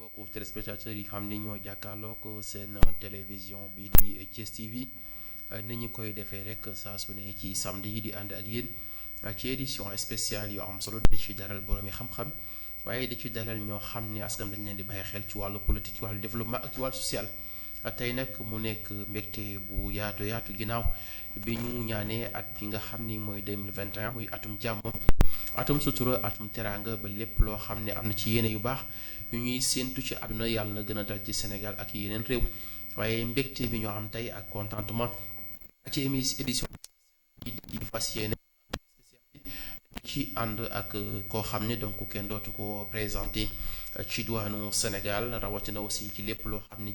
mbokku téléspectateurs yi xam ni ñoo jàkkaarloog seen télévision bi di Thiès TV ni ñu koy defee rek saa su ne ci samedi yi di ànd ak yéen ci édition spéciale yu am solo di ci dalal boroomi xam-xam waaye di ci dalal ñoo xam ni askan dañ leen di bàyyi xel ci wàllu politique ci wàllu développement ak ci wàllu social. tey nag mu nekk mbégte bu yaatu ginnaaw bi ñu ñaanee at bi nga xam ni mooy 2021 muy atum jàmm atum sutura atum teraanga ba lépp loo xam ne am na ci yéene yu baax yu ñuy séentu ci àdduna yàlla na gën a dal ci Sénégal ak yeneen réew waaye mbégte bi ñoo am tey ak contentement ci édition di fas yéene ci ànd ak koo xam ne donc kenn dootu ko présenté ci diwaanu Sénégal rawatina aussi ci lépp loo xam ne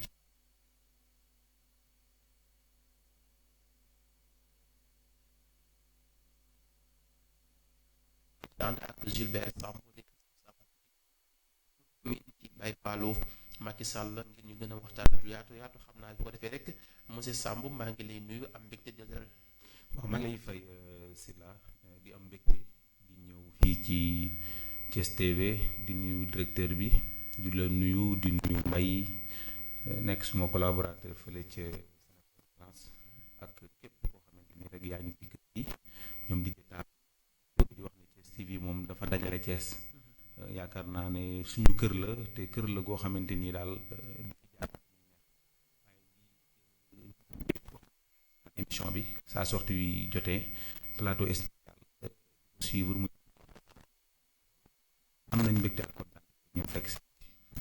ànd ak Gilbert Sambou ci Baye Fallou Macky Sall ngir ñu gën a waxtaan yaatu xam naa bu ko defee rek monsieur Sambou maa ngi lay nuyu am mbégte di dalal. waaw maa ngi lay fay Sylla di am mbégte di ñëw fii ci Thiès TV di nuyu directeur bi di la nuyu di nuyu Mbaye nekk suma collaborateur fële ca France ak képp koo xamante ni rek yaa ngi ci kër gi ñoom di jëtaat di wax ne Thiès TV moom dafa dajale Thiès yaakaar naa ne suñu kër la te kër la goo xamante ni daal émission bi saa sorti wi jotee plateau spécial suivre mu am nañ mbégte ak kontaan ñu fekk si.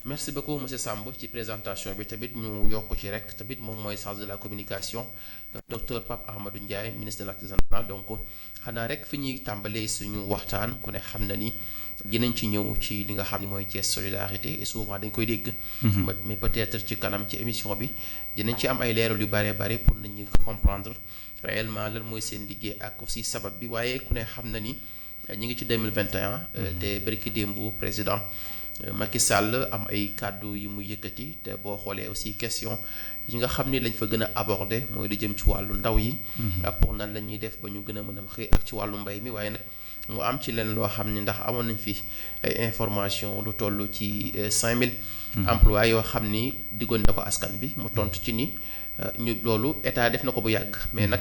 merci beaucoup monsieur Samb ci présentation bi tamit ñu yokk ci rek tamit moom mooy chargé de la communication docteur Pape Amadou Ndiaye ministre de l'artisanat donc xanaa rek fi ñuy tàmbalee suñu waxtaan ku ne xam na ni dinañ ci ñëw ci li nga xam ne mooy Thiès solidarité et souvent dañ koy dégg. mais peut-être ci kanam ci émission bi dinañ ci am ay leeral yu bare pour nit ñi comprendre réellement lan mooy seen liggéey ak aussi sabab bi waaye ku ne xam na ni ñi ngi ci 2021. te barki démbu président Macky Sall am ay kàddu yi mu yëkkati te boo xoolee aussi question yi nga xam ni lañ fa gën a aborder mooy lu jëm ci wàllu ndaw yi. pour nan la ñuy def ba ñu gën a mën a xëy ak ci wàllu mbay mi waaye nag. mu am ci leen loo xam ne ndax amoon nañ fi ay information lu toll ci 5000 emplois yoo xam ni diggoon na ko askan bi mu tontu ci ni ñu loolu état def na ko bu yàgg mais nag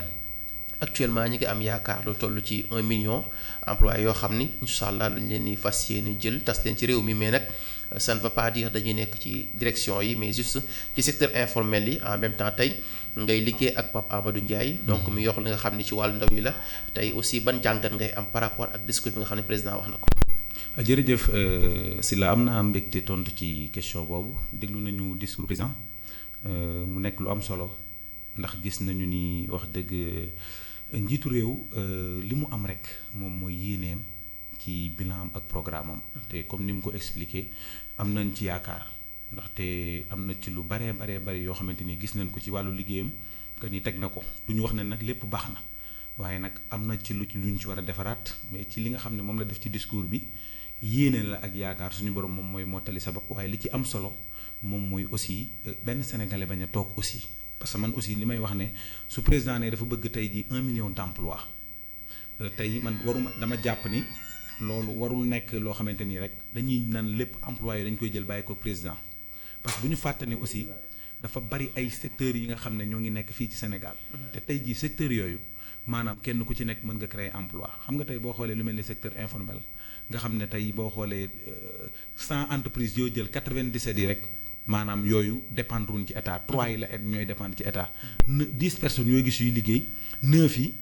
actuellement ñi ngi am yaakaar lu toll ci 1 million emplois yoo xam ni incha allah dañ leen di fas yéene jël tas leen ci réew mi mais nag ça ne veut pas dire dañuy nekk ci direction yi mais juste ci secteur informel yi en même temps tey ngay liggéey ak Pape Amadou Ndiaye donc mu yox li nga xam ne ci wàllu ndaw yi la tey aussi ban jàngat ngay am par rapport ak discours bi nga xam ne président wax na ko. jërëjëf Sylla am naa mbégte tontu ci question boobu déglu nañu discours président mu nekk lu am solo ndax gis nañu ni wax dëgg njiitu réew li mu am rek moom mooy yéeneem ci bilan am ak programme am te comme ni mu ko expliqué am nañ ci yaakaar. ndaxte am na ci lu baree bari yoo xamante ni gis nañ ko ci wàllu liggéeyam que ni teg na ko du ñu wax ne nag lépp baax na waaye nag am na ci luñ ci war a defaraat mais ci li nga xam ne moom la def ci discours bi yéene la ak yaakaar suñu borom moom mooy mottali sabab waaye li ci am solo moom mooy aussi benn sénégalais bañ a toog aussi parce que man aussi li may wax ne su président ne dafa bëgg tey ji 1 million d'emplois tey man dama jàpp ni loolu warul nekk loo xamante ni rek dañuy naan lépp employé dañ koy jël bàyyi ko président. parce que bu ñu fàtte ne aussi dafa bari ay secteurs yi nga xam ne ñoo ngi nekk fii ci Sénégal te tey jii secteurs yooyu maanaam kenn ku ci nekk mën nga créer emploi xam nga tey boo xoolee lu mel ni secteur informel nga xam ne tey boo xoolee 100 entreprises yoo jël 97 yi rek maanaam yooyu dépendre wuñ ci état 3 yi la ñooy dépendre ci état 10 personnes yooyu gis yuy liggéey 9 yi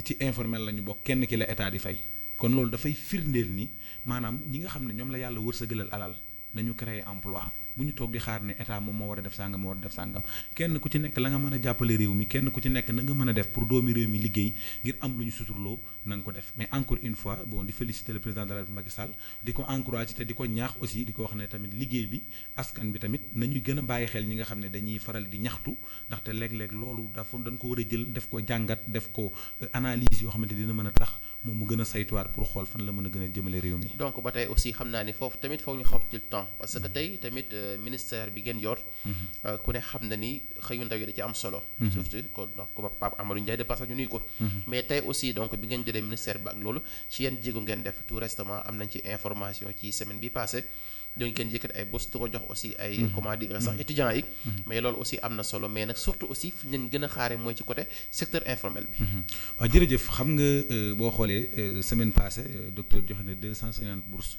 ci informel la ñu bokk kenn ki la état di fay kon loolu dafay firndeel ni maanaam ñi nga xam ne ñoom la yàlla wërsëgalal alal nañu créer emploi bu ñu toog di xaar ne état moom moo war a def sàngam moo war a def sàngam kenn ku ci nekk la nga mën a jàppale réew mi kenn ku ci nekk na nga mën a def pour doomi réew mi liggéey ngir am lu ñu suturloo na nga ko def mais encore une fois bon di féliciter le président de la République Macky Sall di ko encourager te di ko ñaax aussi di ko wax ne tamit liggéey bi askan bi tamit nañuy gën a bàyyi xel ñi nga xam ne dañuy faral di ñaxtu ndaxte léeg-léeg loolu dafa dañ ko war a jël def ko jàngat def ko analyse yoo xamante dina mën a tax moom mu gën a saytuwaat pour xool fan la mën a gën a jëmale réew mi. donc ba tey aussi xam naa ni foofu tamit foog ñu xaw ci temps parce que tey tamit ministère bi ngeen yor. ku ne xam na ni xëyu ndaw yi da ci am solo. surtout kon ndax ku Pape Amadou Ndiaye de passage ñu nuyu ko. mais tey aussi donc bi ngeen jëlee ministère bi ak loolu ci yan jéego ngeen def tout récemment am nañ ci information ci semaine bi passée dañ leen yëkkati ay bourse di ko jox aussi ay comment dire sax étudiants yi mais loolu aussi am na solo mais nag surtout aussi fi ñu leen gën a xaare mooy ci côté secteur informel bi waaw jërëjëf xam nga boo xoolee semaine passée docteur joxe na 250 bourses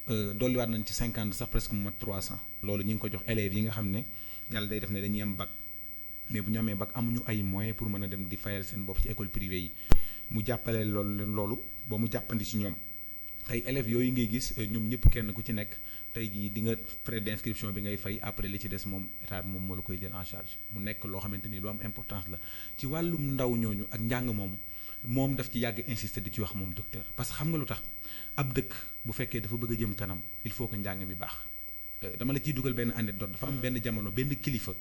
dolliwaat nañ ci 50 sax presque mu mat 300 loolu ñu ngi ko jox élèves yi nga xam ne yàlla day def ne dañuy am bac mais bu ñu amee bac amuñu ay moyens pour mën a dem di fayal seen bopp ci école privée yi mu jàppale loolu ba mu jàppandi ci ñoom tey élèves yooyu ngay gis ñoom ñëpp kenn ku ci nekk tey jii di nga frais d'inscription bi ngay fay après li ci des moom état bi moom moo la koy jël en charge mu nekk loo xamante ni lu am importance la ci wàllum ndaw ñooñu ak njàng moom daf ci yàgg insister di ci wax moom docteur parce que xam nga lu tax ab dëkk bu fekkee dafa bëgg a jëm kanam il faut que njàng mi baax dama la ciy dugal benn anecdote dafa am benn jamono benn kilifa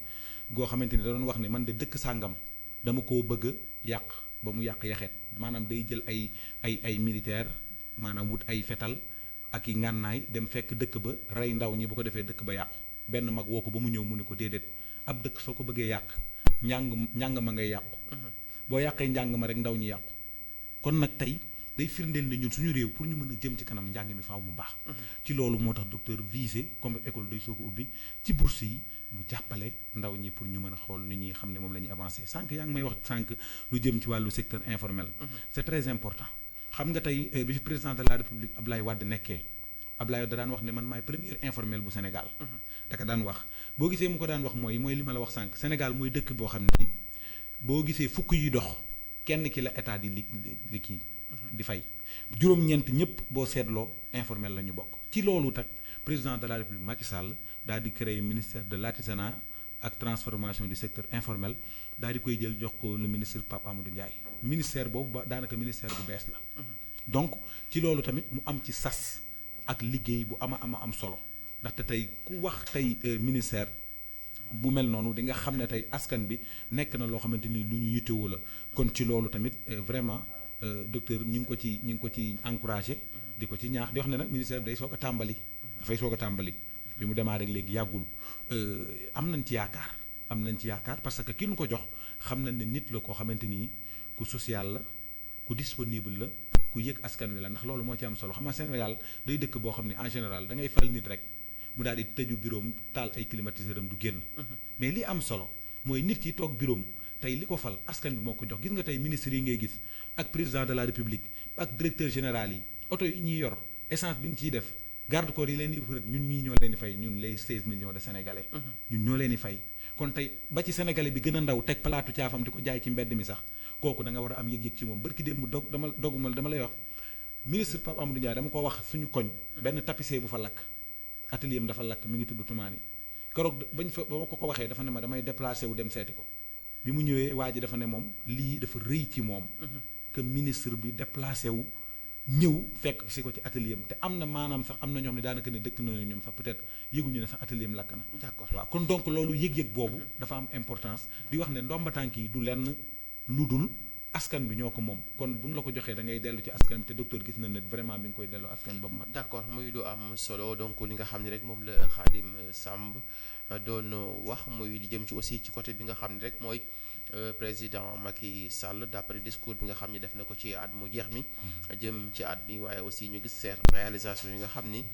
goo xamante ni da doon wax ne man de dëkk sàngam dama koo bëgg a yàq ba mu yàq yaxeet maanaam day jël ay militaire maanaam wut ay fetal ak i ngànnaay dem fekk dëkk ba rey ndaw ñi bu ko defee dëkk ba yàqu benn mag woo ko ba mu ñëw mu ne ko déedéet ab dëkk soo ko bëggee yàq njàng ma ngay yàqu boo yàqee njàng ma rek ndaw ñi yàqu kon nag tey day firndeel ne ñun suñu réew pour ñu mën a jëm ci kanam njàng mi faaw mu baax ci loolu moo tax docteur visé comme école day soo ko ubbi ci bourse yi mu jàppale ndaw ñi pour ñu mën a xool ni ñuy xam ne moom la ñuy avancé sànq yaa ngi may wax sànq lu jëm ci wàllu secteur informel c'est très important xam nga tey bi fi président de la république Abdoulaye Wade nekkee Abdoulaye Wade daan wax ne man maay premier informel bu Sénégal da ko daan wax boo gisee mu ko daan wax mooy li ma la wax sànq Sénégal mooy dëkk boo xam ne boo gisee fukk yi dox kenn ki la état di li kii di fay juróom-ñeent ñëpp boo seetloo informel la ñu bokk ci loolu tak président de la république Macky Sall daal di créer ministère de l'artisanat ak transformation du secteur informel daal di koy jël jox ko le ministre Pape Amadou Ndiaye ministère boobu ba daanaka ministère bu bees la donc ci loolu tamit mu am ci sas ak liggéey bu am solo ndaxte tey ku wax tey ministère bu mel noonu di nga xam ne tey askan bi nekk na loo xamante ni lu ñu yittewoo la kon ci loolu tamit vraiment docteur ñu ngi ko ci encouragé di ko ci ñaax di wax ne nag ministère bi dafay soog a tàmbali bi mu démarré rek léegi yàggul am nañ ci yaakaar parce que ki nu ko jox xam nañ ne nit la koo xamante ni ku social la ku disponible la ku yëg askan wi la ndax loolu moo ci am solo xam nga Sénégal day dëkk boo xam ne en général da ngay fal nit rek mu daal di tëju bureau taal ay climatiseur am du génn mais li am solo mooy nit ki toog bureau tey li ko fal askan bi moo ko jox gis nga tey ministre yi ngay gis ak président de la république ak directeur général yi oto yi ñuy yor essence bi ñu ciy def garde corps yi leen di ñun ñii ñoo leen di fay ñun les 16 millions de sénégalais ñun ñoo leen di fay kon tey ba ci sénégalais bi gën a ndaw teg palaatu caafam di ko jaay ci mbedd mi sax kooku da nga war a am yëg-yëg ci moom barki démb mu dama lay wax ministre Pape Amadou Ndiaye dama ko wax suñu koñ benn tapissier bu fa lakk atelier am dafa lakk mi ngi tudd Toumani keroog ba ma ko waxee dafa ne ma damay déplacé wu dem seeti ko bi mu ñëwee waa ji dafa ne moom lii dafa rëy ci moom que ministre bi déplacé wu ñëw fekk si ko ci atelier am te am na maanaam sax am na ñoo xam ne daanaka ne dëkk na ñoom sax peut-être yëguñu ne sax atelier am lakk na d'accord waaw kon donc loolu yëg-yëg boobu dafa am importance di wax ne ndomba tànk yi du lenn lu dul askan bi ñoo ko moom kon bu ñu la ko joxee da ngay dellu ci askan bi te docteur gis na ne vraiment mi ngi koy delloo askan bi ba mu mat. d'accord muy lu am solo donc li nga xam ne rek moom la Khadim Samb doon wax muy li jëm ci aussi ci côté bi nga xam ne rek mooy président Macky Sall d'après discours bi nga xam ne def na ko ci at mu jeex mi jëm ci at bi waaye aussi ñu gis seen réalisation yi nga xam ni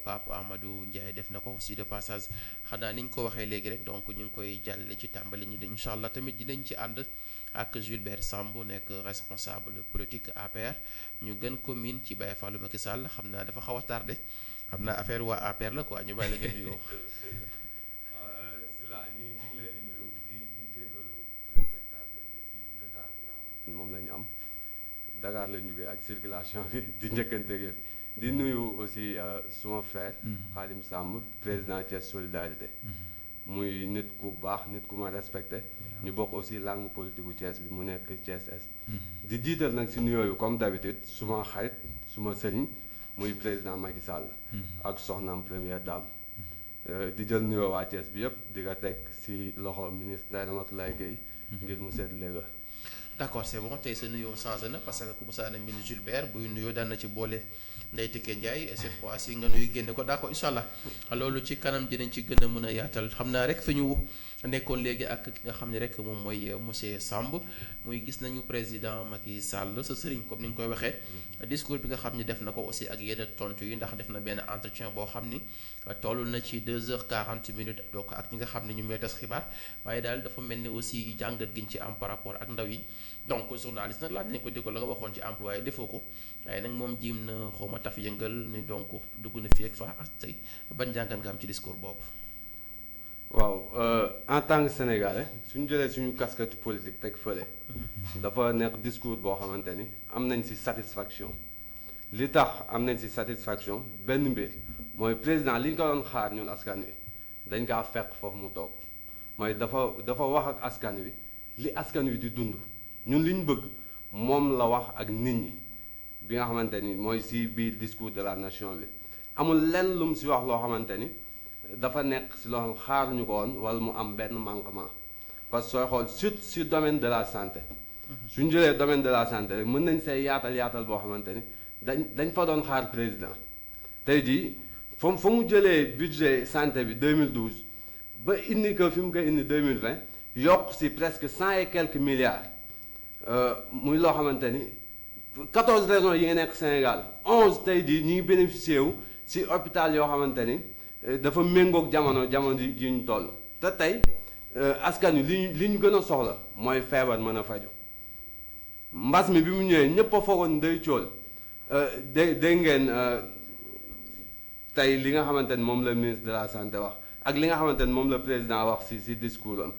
Pape Amadou Ndiaye def na ko aussi de passage xanaa ni ñu ko waxee léegi rek donc ñu ngi koy jàlle ci tàmbali ñi incha allah tamit dinañ ci ànd ak Jules Samb nekk responsable politique APR ñu gën ko miin ci Baye Fallou Macky Sall xam naa dafa xaw a tardé xam naa affaire waa APR la quoi ñu bàyyi la gën yow. moom la ñu am Dakar la ñu jógee ak circulation bi di njëkkante yëpp di nuyu aussi suma frère Khadim Samb président Thiès Solidarité muy nit ku baax nit ku ma respecté ñu bokk aussi langue politique u Thiès bi mu nekk Thiès Est di jiital nag si nuyooyu comme d'habitude suma xarit suma sëriñ muy président Macky Sall ak soxnaam première dame di jël nuyoo waa Thiès bi yëpp di ko teg si loxo ministre Ndeye Ramatoulaye Gueye ngir mu seet léegi. d'accord c'est bon tey sa nuyoo changé na parce que ku musaana min Jules buy nuyoo daan na ci boole Ndeye Tické Ndiaye cette fois-ci nga nuyu génne ko d'accord incha allah loolu ci kanam dinañ ci gën a mën a yaatal xam naa rek fi ñu nekkoon léegi ak ki nga xam ne rek moom mooy monsieur Samb muy gis nañu président Macky Sall sa sëriñ comme ni nga koy waxee discours bi nga xam ne def na ko aussi ak yenn tontu yi ndax def na benn entretien boo xam ni toll na ci 2h40 donc ak ñi nga xam ne ñu ñooy tas xibaar waaye daal dafa mel ni aussi jàngat gi ñu ci am par rapport ak ndaw yi donc journaliste nag laaj nañ ko dégg la nga waxoon ci employé defoo ko waaye nag moom jiim na xawma taf yëngal ni donc dugg na fi ak fa ak tey ban jàngat nga am ci discours boobu. waaw en tant que sénégalais suñu jëlee suñu casquette politique teg fële dafa nekk discours boo xamante ni am nañ ci satisfaction li tax am nañ ci satisfaction benn mbir mooy président li ñu ko doon xaar ñun askan wi dañ kaa fekk foofu mu toog mooy dafa wax ak askan wi li askan wi di dund ñun li ñu bëgg moom la wax ak nit ñi bi nga xamante ni mooy ci biir discours de la nation bi amul lenn lu mu ci wax loo xamante ni dafa nekk ci loo xam xaaruñu ko woon walla mu am benn manquement parce que sooy xool surtout ci domaine de la santé suñu jëlee domaine de la santé rek mën nañ see yaatal boo xamante ni dañ fa doon xaar président tey jii fa mu jëlee budget santé bi 2012 ba indi ko fi mu koy indi 2020 yokk ci presque 100 et quelques milliards muy loo xamante ni 14 régions yi nga nekk Sénégal 11 tey jii ñu ngi bénéficié wu ci hôpital yoo xamante ni dafa méngoog jamono ji ñu toll te tey askan wi li ñu gën a soxla mooy feebar mën a faju mbas mi bi mu ñëwee ñëpp a foogoon day cool dégg ngeen tey li nga xamante ni moom la ministre de la santé wax ak li nga xamante ni moom la président wax ci discours am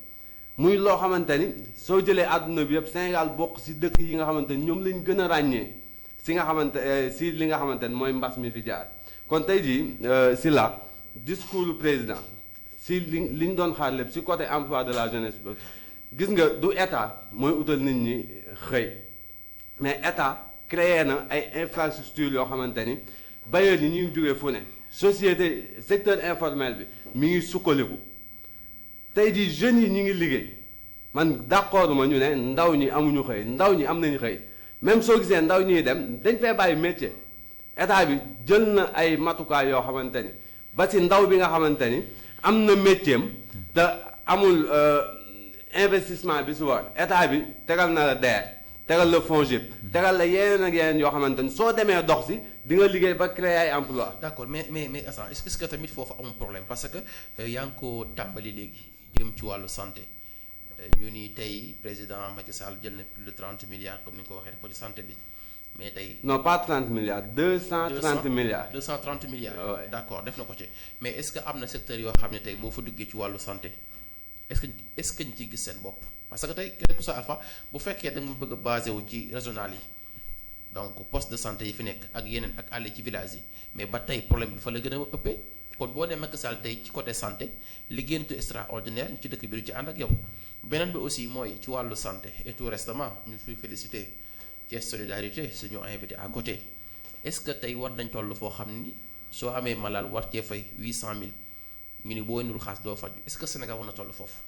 muy loo xamante ni soo jëlee àdduna bi yëpp Sénégal bokk ci dëkk yi nga xamante ni ñoom lañ gën a ràññee ci li nga xamante ni mooy mbas mi fi jaar kon tey jii ci la discours président si li ñu doon xaar lépp si côté emploi de la jeunesse ba gis nga du état mooy utal nit ñi xëy mais état créé na ay infrastructures yoo xamante ni bailleurs yi ñu ngi jógee fu ne société secteur informel bi mi ngi sukkaliku tey jii jeunes yi ñu ngi liggéey man d'accord ma ñu ne ndaw ñi amuñu xëy ndaw ñi am nañu xëy même soo gisee ndaw ñiy dem dañ fay bàyyi métier état bi jël na ay matukaay yoo xamante ni ba ci ndaw bi nga xamante ni am na métier am te amul investissement bi si war état bi tegal na la DER tegal la FONGIP tegal la yeneen ak yeneen yoo xamante ni soo demee dox si di nga liggéey ba créer ay emploi. d'accord mais Assane est-ce que tamit foofu amul problème parce que yaa ngi ko tàmbali léegi jëm ci wàllu santé ñu ni tey président Macky Sall jël na plus de 30 milliards comme ni nga ko waxee def ko ci santé bi. mais tey non pas 30 milliards 230 milliards. 230 milliards. Ouais. D'accord def na ko ci mais est-ce que am na secteur yoo xam ne tey boo fa duggee ci wàllu santé est-ce que ñu ciy gis seen bopp parce que tey quel que soit alpha bu fekkee da nga bëgg a basé wu ci régional yi donc poste de santé yi fi nekk ak yeneen ak àll ci village yi mais ba tey problème bi fa la gën a ëppee kon boo nee Macky Sall tey ci côté santé liggéeyantu extraordinaire ci dëkk bi du ci ànd ak yow beneen bi aussi mooy ci wàllu santé et tout récemment ñu fiy félicité. Thiès solidarité suñu invité à côté est-ce que tey war nañ toll foo xam ni soo amee malade war cee fay 800000 ñu ni boo indul xaas doo faju est-ce que Sénégal war na toll foofu.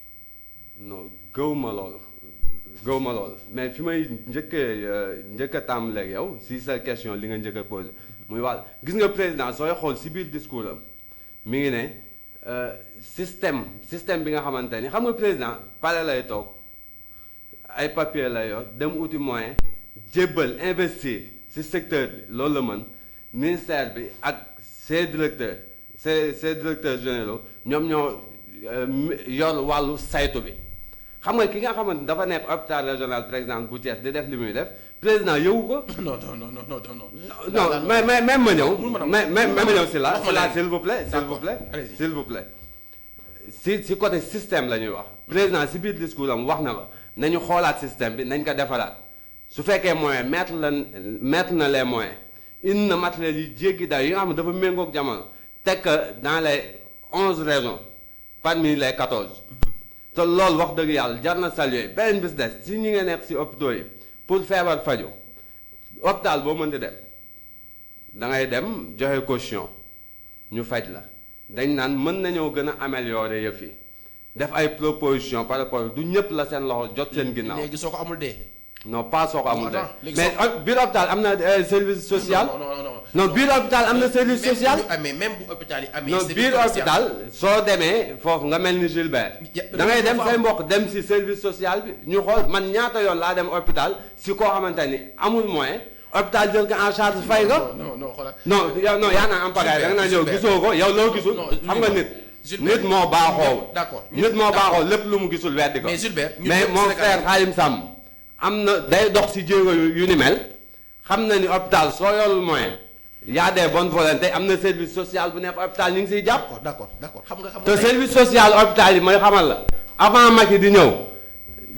non gëw ma loolu mais fi may njëkk a tàmbaleeg yow si sa question li nga njëkk a posé muy wàll gis nga président sooy xool si biir discours am mi ngi ne système bi nga xamante ni xam nga président pare lay toog ay papier lay yor dem uti moyen jébbal investir ci secteur bi loolu la mën ministère bi ak ses directeurs généraux ñoom ñoo yor wàllu saytu bi xam nga ki nga xamante dafa nekk hôpital régional par exemple bu Thiès di def li muy def président yëwu ko. non mais ma ñëw. ma ñëw si la s'il vous plaît. si côté système la ñuy wax. président si biir discours am wax na ko nañu xoolaat système bi nañ ko defaraat. su fekkee moyen mettre na les moyens indi na matériels yi jéggi daal yi nga xam ne dafa méngoog jamono teg dans les 11 régions parmi les 14 te loolu wax dëgg yàlla jar na saluer beneen bis des si ñi nga nekk si hôpitaux yi pour feebar faju hôpital boo mënti dem da ngay dem joxe caution ñu faj la dañ naan mën nañoo gën a améliorer yëf yi def ay proposition par rapport du ñëpp la seen loxo jot seen ginnaaw. léegi soo ko amul dee. non pas soo ko amul de. léegi mais biir hôpital am na service social. non biir hôpital am na service social. même bu hôpital yi amee. non biir hôpital soo demee foofu nga mel ni Gilbert. da ngay dem say mbokk dem si service social bi ñu xool man ñaata yoon laa dem hôpital si koo xamante ni amul moyen. hôpital jël ko en charge fay nga. non xoolal. non yow non yaa naa am pagaille da nga naan yow gisoo ko yow loo gisul. xam nga nit. nit moo baaxoo. d'accord nit moo baaxoo lépp lu mu gisul weddi ko. mais Gilbert mais mon frère Khadim Samb am na day dox si jéego yu ni mel xam na ni hôpital soo yorul moyen y a des bonnes volontés am na service social bu nekk hôpital ñu ngi siy jàpp. d'accord xam nga te service social hôpital yi mooy xamal la avant Macky di ñëw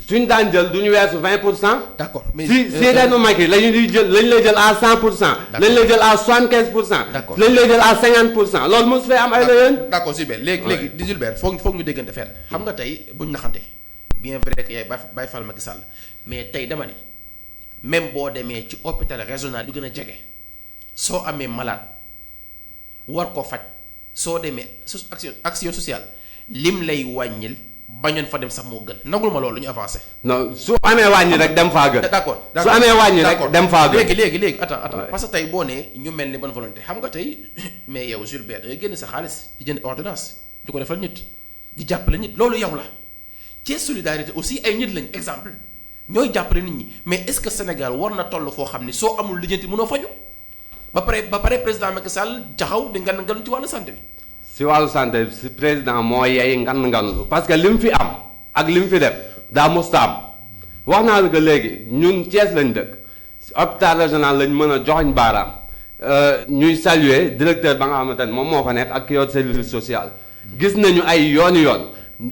suñ daan jël du ñu weesu 20%. d'accord mais si reenu Macky lañ lay jël à 100%. lañ lay jël à 75%. d'accord lañ lay jël à 50%. loolu mos fee am ay la yéen. d'accord Gilbert léegi di Gilbert foog ñu déggante fenn. xam nga tey buñ naxante bien vrai que yaay Baye Fall Macky Sall mais tey dama ni même boo demee ci hôpital régional yu gën a jege soo amee malade war ko faj soo demee action sociale lim lay wàññil bañoon fa dem sax moo gën nagul ma loolu ñu avancé. non su amee wàññi rek dem faa gën. d'accord su amee wàññi rek dem faa gën. léegi attends parce que tey boo nee ñu mel ni bonne volonté xam nga tey mais yow Gilbert da ngay génn sa xaalis di jënd ordonnance di ko defal nit di jàppale nit loolu yow la. ci solidarité aussi ay nit lañ exemple ñooy jàppale nit ñi mais est-ce que Sénégal war na toll foo xam ni soo amul lijjanti mënoo faju ba pare président Macky Sall jaxaw di ngan ci wàllu santé bi. si wàllu santé si président moo yey ngan parce que li mu fi am ak li mu fi def daa musta am wax naa la que léegi ñun Thiès lañ dëkk hôpital régional lañ mën a joxoñ baaraam ñuy saluer directeur ba nga xamante ne moom moo fa nekk ak ki yor service social gis nañu ay yoon.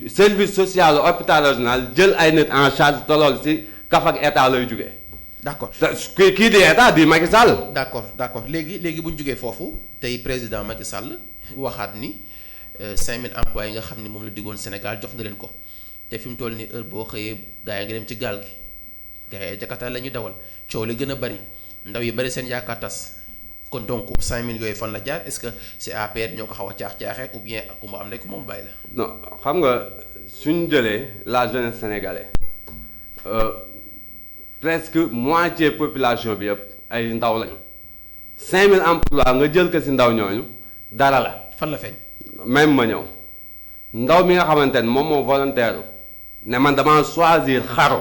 service social hôpital régional jël ay nit en charge te loolu si kaf ak état lay jugee. d'accord kii di état di Macky Sall. d'accord léegi bu ñu jugee foofu tey président Macky Sall waxaat ni 5000 emplois yi nga xam ni moom la diggoon Sénégal jox na leen ko te fi mu toll nii heure boo xëyee gars yi nga dem ci gaal gi gars yi Jakarta la ñuy dawal coow li gën a bari ndaw yi bari seen yaakaar tas kon donc 5000 yooyu fan la jaar est-ce que c'est APR ñoo ko xaw a caaxee ou bien ku mu am rek moom bàyyi la. non xam nga suñ jëlee la jeunesse sénégalaise presque moitié population bi yëpp ay ndaw lañu 5000 emplois nga jël ko ci ndaw ñooñu dara la. fan la feeñ. même ma ñëw ndaw mi nga xamante ne moom moo volontaire ne man dama choisir xaru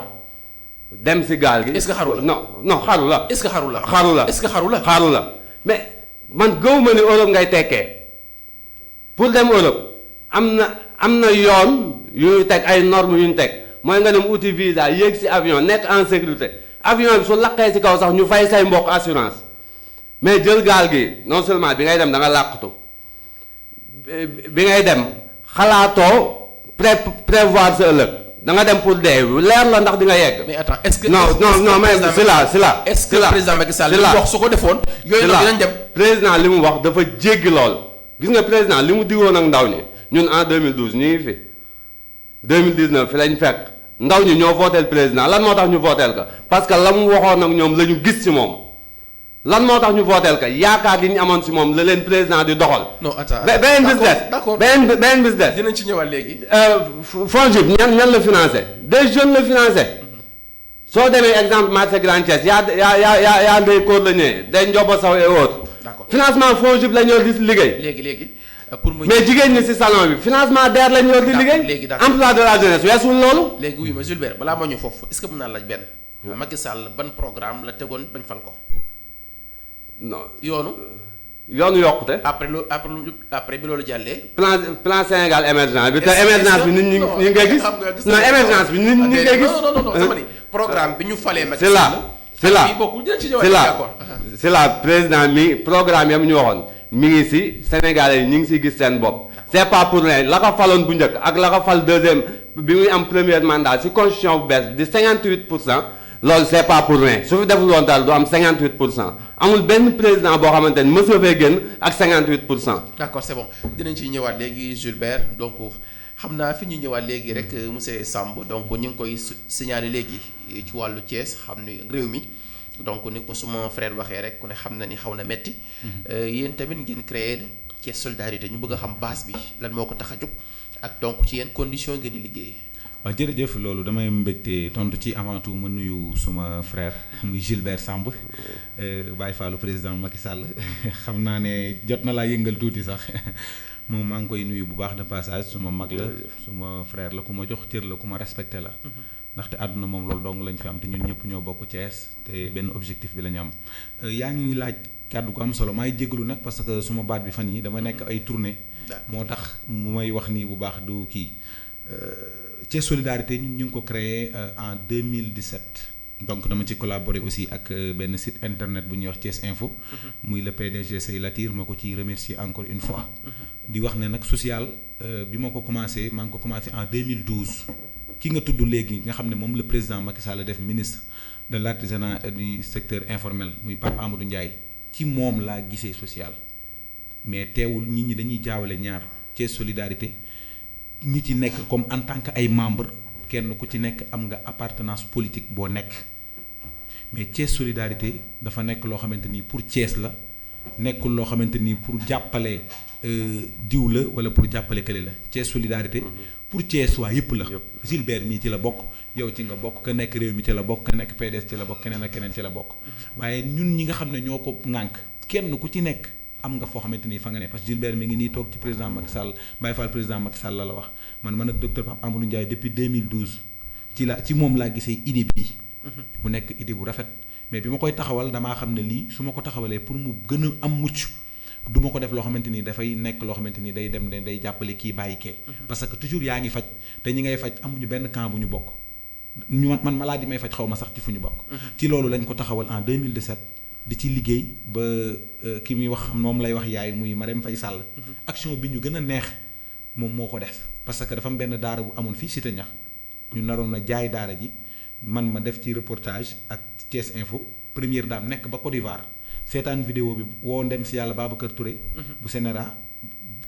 dem ci gaal gi. est-ce que xaru la non xaru la. est-ce que xaru la. xaru la est-ce que xaru la. xaru la mais man gëw ma ni Europe ngay tekkee pour dem Europe am na yoon yu teg ay normes yu ñu teg mooy nga dem uti visa yéeg ci avion nekk en sécurité avion bi su laqee ci kaw sax ñu fay say mbokk assurance mais jël gaal gi non seulement bi ngay dem da nga làqatu bi ngay dem xalaatoo prévoir sa ëllëg da nga dem pour dee leer la ndax di nga yegg. mais attends est-ce que. non mais c'est là. est-ce que président Macky Sall li mu wax su ko defoon. yooyu la dinañ dem président li mu wax dafa jéggi lool gis nga président li mu digoon ak ndaw ñi ñun en 2012 ñu ngi fi 2019 fi lañ fekk ndaw ñi ñoo votel président lan moo tax ñu votel ko parce que la mu waxoon ak ñoom la ñu gis ci moom lan moo tax ñu votel ko yaakaar yi ñu amoon ci moom la leen président di doxal. non attends beneen bis des. d'accord beneen bis des. dinañ ci ñëwaat léegi. FONGIP ñan la financé des jeunes la financé soo demee exemple marché Grand Thiès yaa Ndeye Koor la ñëwee day Ndiobo Sow et autres. d'accord financement FONGIP la ñoo di liggéey. léegi pour mu. mais jigéen ñi ci salon bi financement DER la ñoo di liggéey. léegi d'accord emploi de la jeunesse weesul loolu. léegi oui ma Gilbert balaa ma ñëw foofu est-ce que mën naa laaj benn. Macky Sall ban programme la tegoon bañ fal ko. non yoonu yokkute. après bi loolu jàllee. plan Sénégal émergent bi te émergence bi nit ñi ngi koy gis. non émergence bi nit ñi ngi koy gis. non sama ni programme bi ñu falee. Macky c'est là président mi programme yam ñu waxoon mi ngi ci Sénégalais yi ñu ngi ciy gis seen bopp. c'est pas pour rien la ko faloon bu njëkk ak la ko fal deuxième bi muy am premier mandat ci constitution bu bees di 58%. loolu c'est pas pour rien su fi deful woon daal du am 58% amul benn président boo xamante ni mës na fee génn ak 58%. d'accord c'est bon dinañ ciy ñëwaat léegi Gilbert donc xam naa fi ñu ñëwaat léegi rek monsieur Samb donc ñu ngi koy signaler léegi ci wàllu Thiès xam ni réew mi donc ni ko suma frère waxee rek ku ne xam na ni xaw na metti yéen tamit ngeen créer Thiès solidarité ñu bëgg a xam base bi lan moo ko tax a jóg ak donc ci yenn conditions ngeen di liggéey. waaw jërëjëf loolu damay mbégte tontu ci avant tout ma nuyu suma frère muy Gilbert Samb Baye Fallou président Macky Sall xam naa ne jot na laa yëngal tuuti sax moom maa ngi koy nuyu bu baax de passage suma mag la suma frère la ku ma jox cër la ku ma respecté la ndaxte àdduna moom loolu dong lañ fi am te ñun ñëpp ñoo bokk Thiès te benn objectif bi la ñu am yaa ngi laaj kàddu gu am solo maay jégalu nag parce que suma baat bi fan yi dama nekk ay tournée moo tax mu may wax nii bu baax du kii Thiès Solidarité ñu ngi ko créé en 2017 donc dama ci collaboré aussi ak benn site internet bu ñuy wax Thiès Info muy le PDG Sey Latir ma ko ci remercier encore une fois di wax ne nag social bi ma ko commencé maa ngi ko commencé en 2012 ki nga tudd léegi nga xam ne moom le président Macky Sall def ministre de l'artisanat et du secteur informel muy Pape Amadou Ndiaye ci moom laa gisee social mais teewul nit ñi dañuy jaawale ñaar Thiès Solidarité ñi ci nekk comme en tant que ay membre kenn ku ci nekk am nga appartenance politique boo nekk mais Thiès Solidarité dafa nekk loo xamante ni pour Thiès la nekkul loo xamante ni pour jàppale diw la wala pour jàppale kële la Thiès Solidarité pour Thiès waa yëpp la Gilbert mii ci la bokk yow ci nga bokk ka nekk réew mi ci la bokk ka nekk PDS ci la bokk keneen ak keneen ci la bokk waaye ñun ñi nga xam ne ñoo ko ŋànk kenn ku ci nekk am nga foo xamante ni fa nga ne parce que Gilbert mi ngi nii toog ci président Macky Sall Baye Fall président Macky Sall la wax man ak docteur Pape Amadou Ndiaye depuis 2012 ci moom laa gisee idée bii mu nekk idée bu rafet mais bi ma koy taxawal damaa xam ne lii su ma ko taxawalee pour mu gën a am mucc du ma ko def loo xamante ni dafay nekk loo xamante ni day dem ne day jàppale kii bàyyi kee parce que toujours yaa ngi faj te ñi ngay faj amuñu benn camp bu ñu bokk man maladie may faj xaw ma sax ci fu ñu bokk ci loolu lañ ko taxawal en 2017 di ci liggéey ba ki muy wax moom lay wax yaay muy Marème Faye Sall action bi ñu gën a neex moom moo ko def parce que dafa am benn daara bu amoon fii Cité Ñax ñu naroon na jaay daara ji man ma def ci reportage ak Thiès Info première dame nekk ba Côte d'Ivoire seetaan vidéo bi woo ndem si yàlla Babacar Touré bu Sénéra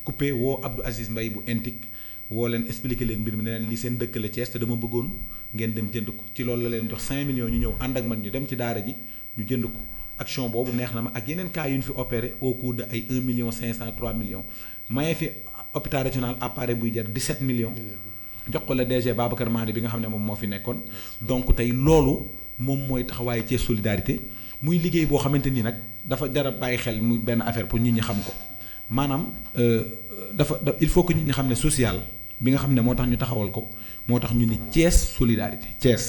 coupé woo Abdou Aziz Mbaye bu Intic woo leen expliqué leen mbir mi ne leen li seen dëkk la Thiès te dama bëggoon ngeen dem jënd ko ci loolu la leen jox 5 millions ñu ñëw ànd ak man ñu dem ci daara ji ñu jënd ko action boobu neex na ma ak yeneen cas yu ñu fi opéré au coût de ay 1 million 500 3 millions maye fi hôpital régional appareil buy jar 17 millions jox ko la DG Babacar Mandi bi nga xam ne moom moo fi nekkoon donc tey loolu moom mooy taxawaayu Thiès Solidarité muy liggéey boo xamante ni nag dafa jar a bàyyi xel muy benn affaire pour nit ñi xam ko maanaam il faut que nit ñi xam ne social bi nga xam ne moo tax ñu taxawal ko moo tax ñu ni Thiès Solidarité Thiès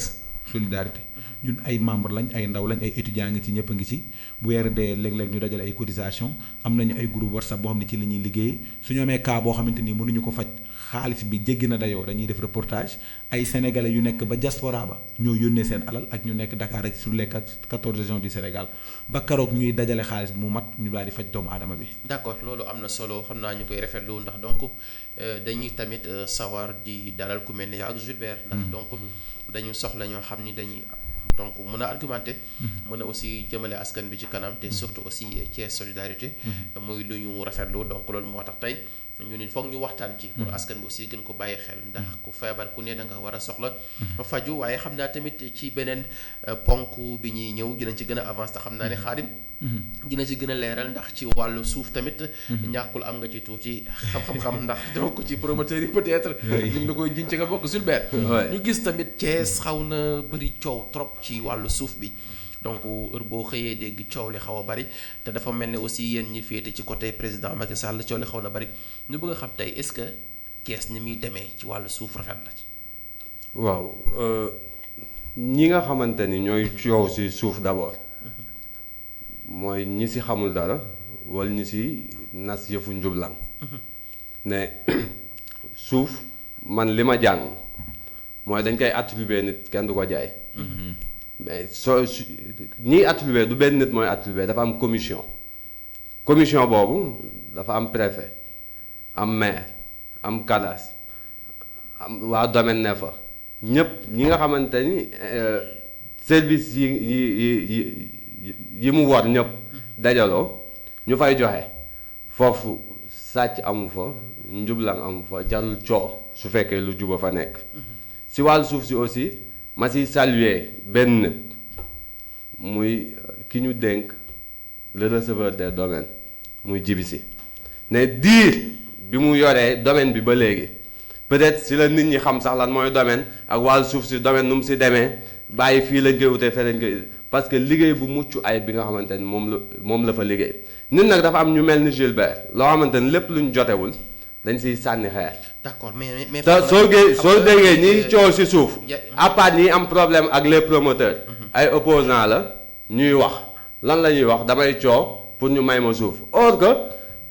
Solidarité ñun ay membre lañ ay ndaw lañ ay étudiants ngi ci ñëpp a ngi ci bu weer dee léeg-léeg ñu dajale ay cotisation am nañu ay groupe WhatsApp boo xam ne ci la ñuy liggéey su ñu amee cas boo xamante ni mënuñu ko faj xaalis bi jéggi na dayoo dañuy def reportage ay sénégalais yu nekk ba diaspora ba ñoo yónnee seen alal ak ñu nekk Dakar ak sur les 14 régions du Sénégal ba keroog ñuy dajale xaalis bi mu mat ñu daal di faj doomu aadama bi. d'accord loolu am na solo xam naa ñu koy rafetlu ndax donc dañuy tamit sawar di dalal ku mel ni ak Gilbert. ndax donc dañu soxla ñoo xam ni dañuy. donc mën a argumenté mën a aussi jëmale askan bi ci kanam te surtout aussi Thiès Solidarité muy lu ñu rafetlu donc loolu moo tax tey ñu nit foog ñu waxtaan ci pour askan bi aussi gën ko bàyyi xel ndax ku feebar ku ne da nga war a soxla faju waaye xam naa tamit ci beneen ponk bi ñuy ñëw dinañ ci gën a avancé te xam naa ne Xaadim dina ci gën a leeral ndax ci wàllu suuf tamit ñàkkul am nga ci tuuti xam-xam ndax donc ci promoteur yi peut-être ñu ngi la koy jiñ ci nga bokk Gilbert ñu gis tamit Thiès xaw na bëri coow trop ci wàllu suuf bi donc heure boo xëyee dégg coow li xaw a bari te dafa mel ne aussi yéen ñi féete ci côté président Macky Sall coow li xaw na bari ñu bëgg a xam tey est-ce que Thiès ni muy demee ci wàllu suuf rafet na ci. waaw ñi nga xamante ni ñooy coow ci suuf d'abord mooy ñi ci xamul dara wala ñi ci nas yëfu njublang ne suuf man li ma jàng mooy dañ koy attribuer nit kenn du ko jaay. mais ñiy attribuer du benn nit mooy attribuer dafa am commission boobu dafa am préfet am maire am cadastre am waa domaine ne fa ñëpp ñi nga xamante ni service yi mu war ñëpp dajaloo ñu fay joxe foofu sàcc amu fa njublang amu fa jarul coow su fekkee lu juba fa nekk si wàllu suuf si aussi ma si saluer benn nit muy ki ñu dénk le receveur des domaines muy Djibi Sy ne diir bi mu yoree domaine bi ba léegi peut-être si la nit ñi xam sax lan mooy domaine ak wàllu suuf si domaine nu mu si demee bàyyi fii lañ koy wutee fee lañ koy parce que liggéey bu mucc ay bi nga xamante ni moom la fa liggéey nit nag dafa am ñu mel ni Gilbert loo xamante ni lépp luñ jotewul dañ siy sànni xeer. d'accord mais te soo déggee ñiy coow si suuf à part ñi am problème ak les promoteurs ay opposants la ñuy wax lan la ñuy wax damay coow pour ñu may ma suuf or que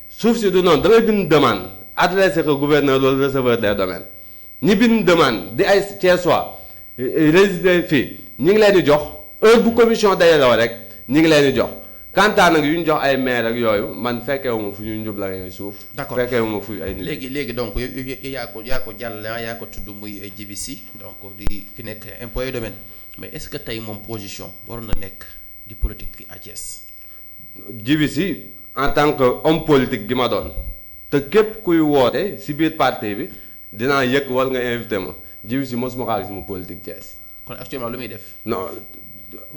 suuf si du noonu da ngay bind demande adressé ko gouverneur wala receveur des domaines ñi bind demande di ay Thiessois résider fii ñi ngi leen di jox heure bu commission dajaloo rek ñi ngi leen di jox kantaan nag yu ñu jox ay maire ak yooyu man fekkeewuma fu ñu njubla ngay suuf. d'accord fekkeewuma fu ay nit. léegi donc yaa ko jàll yaa ko tudd muy JBC donc di ki nekk impôt et domaine mais est-ce que tey moom position waroon na nekk di politique à Thiès. JBC en tant que homme politique gi ma doon te képp kuy woote si biir parti bi dinaa yëg wala nga invité ma JBC mosuma kaa gis mu politique Thiès. kon actuellement lu muy def. non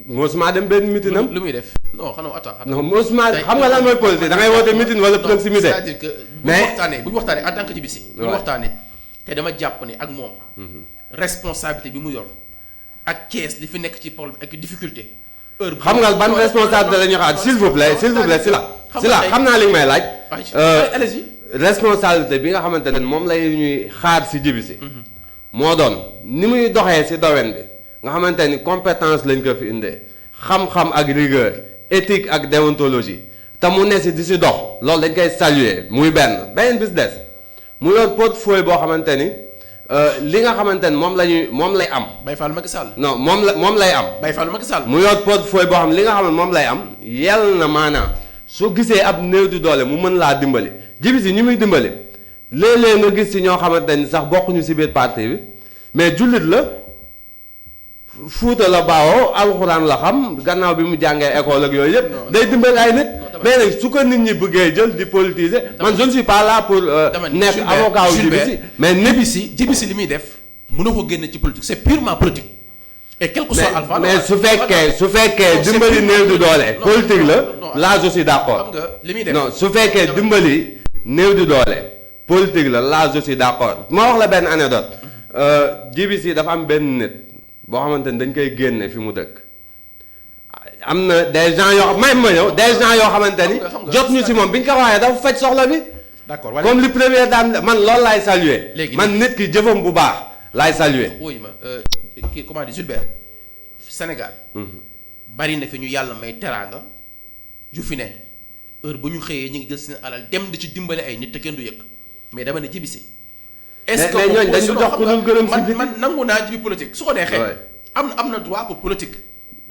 mosuma dem benn meeting am. lu muy def non xanaa attends. non mosuma xam nga lan mooy politique da ngay woote meeting wala proximité. c'est-à-dire que bu ñu waxtaanee en tant que JBC. bu ñu waxtaanee te dama jàpp ne ak moom. responsabilité bi mu yor ak Thiès li fi nekk ci problème ak difficulté. heure xam nga ban responsabilité la ñuy xaar s'il vous plaît si la xam naa li nga may laaj. allez-y. responsabilité bi nga xamante ne moom lay ñuy xaar si JBC. moo doon ni muy doxee si domaine bi nga xamante ni compétence lañ ko fi indee xam-xam ak rigueur éthique ak déontologie te mu ne si di si dox loolu dañ koy saluer muy benn bis des mu yor portefeuille boo xamante ni li nga xamante ni moom lay am. Baye Fall Macky Sall. non moom lay am. Baye Fall Macky Sall. mu yor portefeuille boo xam li nga xam ne moom lay am yell na maanaam su gisee ab néew di doole mu mën laa dimbali JBC ñi muy dimbali léeg-léeg nga gis si ñoo xamante ni sax bokkuñu si biir parti bi mais jullit la Fuuta la baawoo alxuraan la xam gannaaw bi mu jàngee école ak yooyu yëpp day dimbali ay nit mais nag su ko nit ñi bëggee jël di politiser man je ne suis pas là pour nekk avocat wu JBC mais JBC li muy def mënoo ko génne ci politique c'est purement politique et quel que soit alpha mais su fekkee dimbali néew di doole politique la là je suis d'accord xam nga li muy def non su fekkee dimbali néew di doole politique la là je suis d'accord ma wax la benn anecdote JBC dafa am benn nit boo xamante ni dañ koy génne fi mu dëkk am na des gens yoo même ma ñëw des gens yoo xamante ni jot ñu si moom bi ñu ko waxee dafa faj soxla bi. d'accord comme li première dame man loolu laay saluer. man nit ki jëfam bu baax laay saluer. oui ma kii comment dire Gilbert Sénégal. bari na fi ñu yàlla may teraanga yu fi ne heure bu ñu xëyee ñu ngi jël seen alal dem di ci dimbale ay nit te kenn du yëg mais dama ne JBC. est-ce que ñooñu dañu jox ku dul gërëm si man nangu naa jibi politique su ko neexee. am na droit pour politique.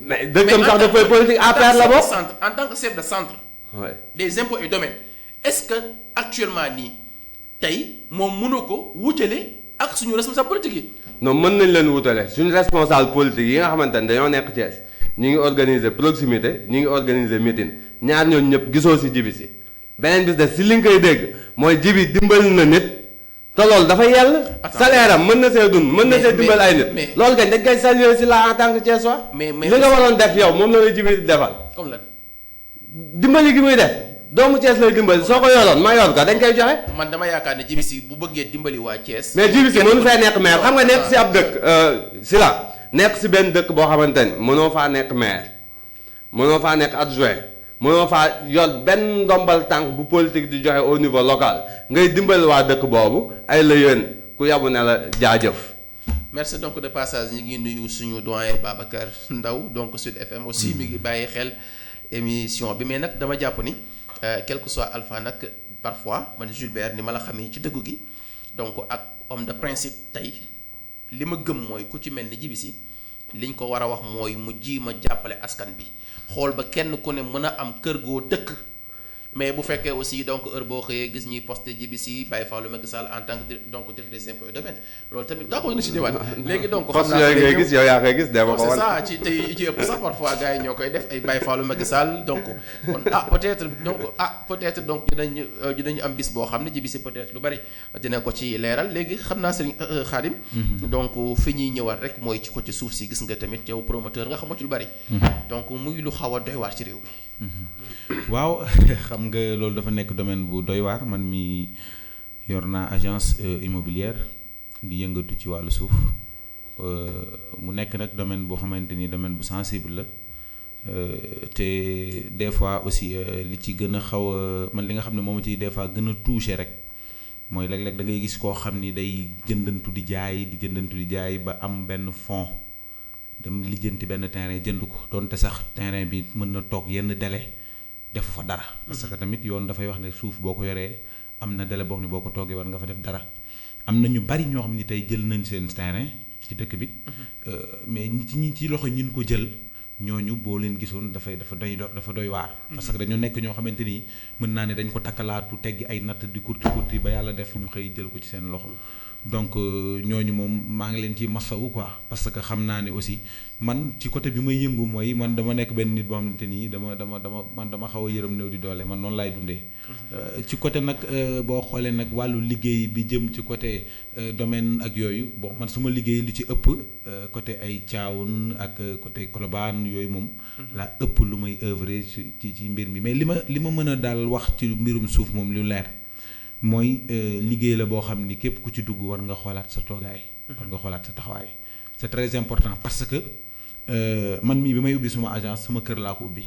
mais dëkkam sax dafay politique APR la bokk en tant que chef de centre. des impôts et domaines est-ce que actuellement nii tey moom mënoo ko wutale ak suñu responsable politique yi. non mën nañ leen wutale suñu responsable politique yi nga xamante ne dañoo nekk Thiès ñi ngi organiser proximité ñi ngi organiser meeting ñaar ñooñu ñëpp gisoo si JBC beneen bis de si li nga koy dégg mooy jibi dimbali na nit. te loolu dafa yell. salaire am mën na see dund mën na see dimbal ay nit. loolu kañ dañ koy saluer si la en tant que Thiessois. li nga waroon def yow moom la lay JBC di defal. comme lan. dimbali gi muy def doomu Thiès lay dimbali soo ko yoroon ma yor ko dañ koy joxe. man dama yaakaar ne JBC bu bëggee dimbali waa Thiès. mais JBC mënu fee nekk maire xam nga nekk si ab dëkk si la nekk si benn dëkk boo xamante ni mënoo faa nekk maire mënoo faa nekk adjoint. mënoo faa yor benn ndombal tànk bu politique di joxe au niveau local ngay dimbali waa dëkk boobu ay la yéen ku yabu ne la jaajëf. merci donc de passage ñu ngi nuyu suñu doyen Babacar Ndaw donc Sud FM aussi mi ngi bàyyi xel émission bi mais nag dama jàpp ni quel que soit alpha nag parfois man Gilbert ni ma la xamee ci dëggu gi donc ak homme de principe tey li ma gëm mooy ku ci mel ni JBC liñ ko war a wax mooy mu ji ma jàppale askan bi. xool ba kenn ku ne mën a am kër goo dëkk mais bu fekkee aussi donc heure boo xëyee gis ñuy posté JBC Baye Fallou Macky Sall en tant que donc directeur des impôts et domaines loolu tamit daa ko na si ñëwaat léegi donc xam naa yooyu ngay gis yow yaa koy gis dama ko wan c'est ça ci tey ci ëpp sax parfois gars yi ñoo koy def ay Baye Fallou Macky Sall donc kon peut-être donc dinañu am bis boo xam ne JBC peut-être lu bari dina ko ci leeral léegi xam naa Serigne Khadim donc fi ñuy ñëwaat rek mooy ci côté suuf si gis nga tamit yow promoteur nga xamoo ci lu bari donc muy lu xaw a doy waar ci réew mi waaw xam nga loolu dafa nekk domaine bu doy waar man mi yor naa agence immobilière di yëngatu ci wàllu suuf mu nekk nag domaine boo xamante ni domaine bu sensible la te des fois aussi li ci gën a xaw a man li nga xam ne moom ci des fois gën a touché rek mooy léeg-léeg da ngay gis koo xam ni day jëndantu di jaay ba am benn fond dem lijjanti benn terrain jënd ko donte sax terrain bi mën na toog yenn délai def fa dara. parce que tamit yoon dafay wax ne suuf boo ko yoree am na délai boo xam ne boo ko toogee war nga fa def dara am na ñu bari ñoo xam ni tey jël nañ seen terrain ci dëkk bi. mais ñi ci loxo ñin ko jël. ñooñu boo leen gisoon dafa doy waar. parce que dañoo nekk ñoo xamante ni mën naa ne dañ ko takkalaatu teggi ay natt di kurti ba yàlla def ñu xëy jël ko ci seen loxo donc ñooñu moom maa ngi leen ci masawu quoi parce que xam naa ne aussi man ci côté bi may yëngu mooy man dama nekk benn nit boo xamante ni dama xaw a yërëm néew di doole man noonu laay dundee. ci côté nag boo xoolee nag wàllu liggéey bi jëm ci côté domaine ak yooyu bon man suma liggéey li ci ëpp côté ay Thiawoune ak côté Colobane yooyu moom. laa ëpp lu may œuvrer ci mbir mi mais li ma mën a daal wax ci mbirum suuf moom lu leer mooy liggéey la boo xam ni képp ku ci dugg war nga xoolaat sa toogaay. war nga xoolaat sa taxawaay. c'est très important parce que man mii bi may ubbi suma agence sama kër laa ko ubbi.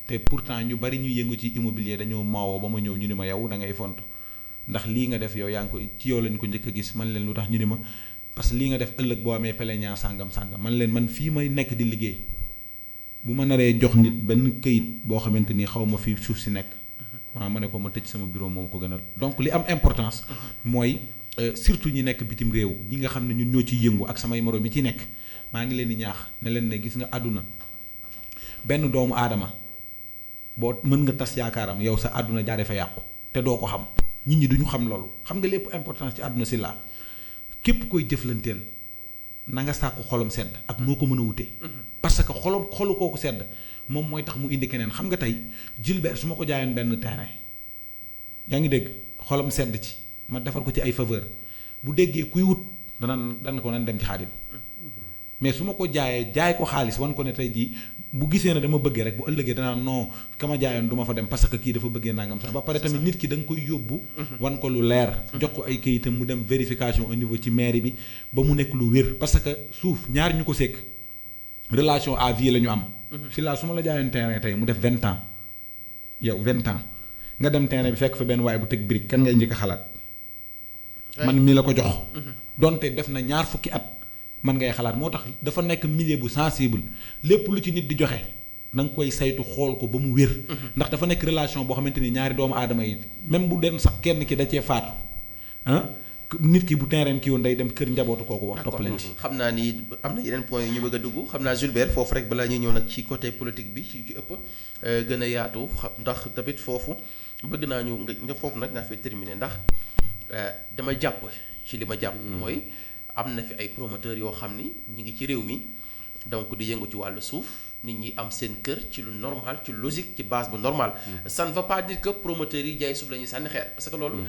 te pourtant ñu bari ñu yëngu ci immobilier dañoo maawoo ba ma ñëw ñu ni ma yow da ngay font ndax lii nga def yow yaa ngi ko ci yow lañu ko njëkk a gis man leen lu tax ñu ni ma parce que lii nga def ëllëg boo amee plaignant sàngam man leen man fii may nekk di liggéey bu ma naree jox nit benn këyit boo xamante ni xaw ma fii suuf si nekk waaw ma ne ko ma tëj sama bureau moom ko gënal donc li am importance mooy surtout ñi nekk bitim réew ñi nga xam ne ñun ñoo ciy yëngu ak samay moroom yi ci nekk maa ngi leen di ñaax ne leen ne gis nga àdduna benn doomu aadama boo mën nga tas yaakaaram yow sa àdduna jaaree fa yàqu te doo ko xam nit ñi duñu xam loolu xam nga lépp importance ci àdduna si laa képp koy jëflanteel na nga sàkku xolam sedd ak noo ko mën a wutee parce que xolu kooku sedd moom mooy tax mu indi keneen xam nga tey Gilbert su ma ko jaayoon benn terrain yaa ngi dégg xolam sedd ci ma defal ko ci ay faveur bu déggee kuy wut dana ko nan dem ci Xaadim mais su ma ko jaay ko xaalis wan ko ne tey jii bu gisee ne dama bëggee rek bu ëllëgee danaa non ka ma jaayoon du ma fa dem parce que kii dafa bëggee nangam sax ba pare tamit nit ki da nga koy yóbbu wan ko lu leer jox ko ay këyitam mu dem vérification au niveau ci mairie bi ba mu nekk lu wér parce que suuf ñaar ñu ko sekk relation à vie la ñu am si laa su ma la jaayoon terrain tey mu def 20 ans yow 20 ans nga dem terrain bi fekk fa benn waaye bu teg brique kan ngay njëkk a xalaat man mi la ko jox donte def na ñaar fukki at man ngay xalaat moo tax dafa nekk milieu bu sensible lépp lu ci nit di joxe na nga koy saytu xool ko ba mu wér ndax dafa nekk relation boo xamante ni ñaari doomu aadama yi même bu den sax kenn ki da cee faatu nit ki bu terrain ki woon day dem kër njabootu kooku wax toppalante xam naa ni am na yeneen point yu ñu bëgg a dugg xam naa Gilbert foofu rek balaa ñuy ñëw nag ci côté politique bi ci ëpp gën a yaatu ndax tamit foofu bëgg naa ñu nga foofu nag naa fay terminer ndax dama jàpp ci li ma jàpp mooy am na fi ay promoteurs yoo xam ni ñi ngi ci réew mi donc di yëngu ci wàllu suuf nit ñi am seen kër ci lu normal ci logique ci base bu normal ça ne veut pas dire que promoteurs yi jaay suuf la ñuy sànni xeer parce que loolu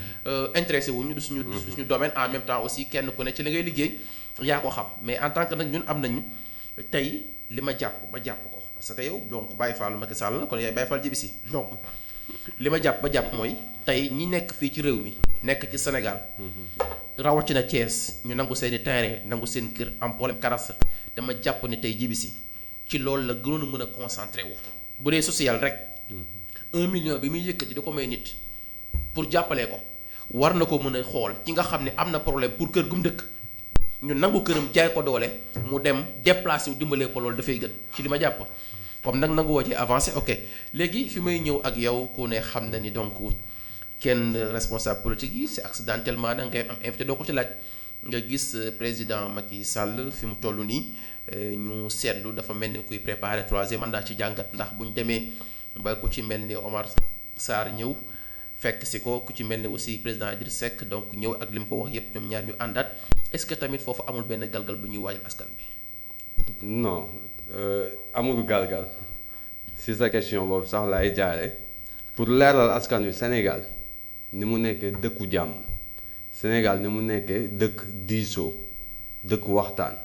intéressé wuñu du suñu domaine en même temps aussi kenn ku ne ci li ngay liggéey yaa ko xam mais en tant que nag ñun am nañu tey li ma jàpp ba jàpp ko parce que yow donc Baye Fall Macky Sall la kon yaay Baye Fall Djiby Sy donc li ma jàpp ba jàpp mooy tey ñi nekk fii ci réew mi nekk ci Sénégal rawatina Thiès ñu nangu seeni terrain nangu seen kër am problème cadastre dama jàpp ni tey Djiby Sy ci loolu la gënoon a mën a concentré wu bu dee social rek 1 million bi muy yëkkati di ko may nit pour jàppale ko war na ko mën a xool ci nga xam ne am na problème pour kër gu mu dëkk ñu nangu këram jaay ko doole mu dem déplacé wu dimbalee ko loolu dafay gën ci li ma jàpp comme nag nangu woo ci avancé ok léegi fi may ñëw ak yow ku ne xam na ni donc kenn responsable politique yi c'est accidentellement nag ngay am invité doo ko ci laaj nga gis président Macky Sall fi mu toll nii ñu seetlu dafa mel ni kuy préparer 3e mandat ci jàngat ndax bu ñu demee ba ku ci mel ni Omar Sarr ñëw fekk si ko ku ci mel ni aussi président Idriss Seck donc ñëw ak li mu ko wax yépp ñoom ñaar ñu àndaat est-ce que tamit foofu amul benn galgal bu ñuy waajal askan bi. non amul galgal si sa question boobu sax laay jaare pour leeral askan wi Sénégal ni mu nekkee dëkku jàmm Sénégal ni mu nekkee dëkk diisoo dëkk waxtaan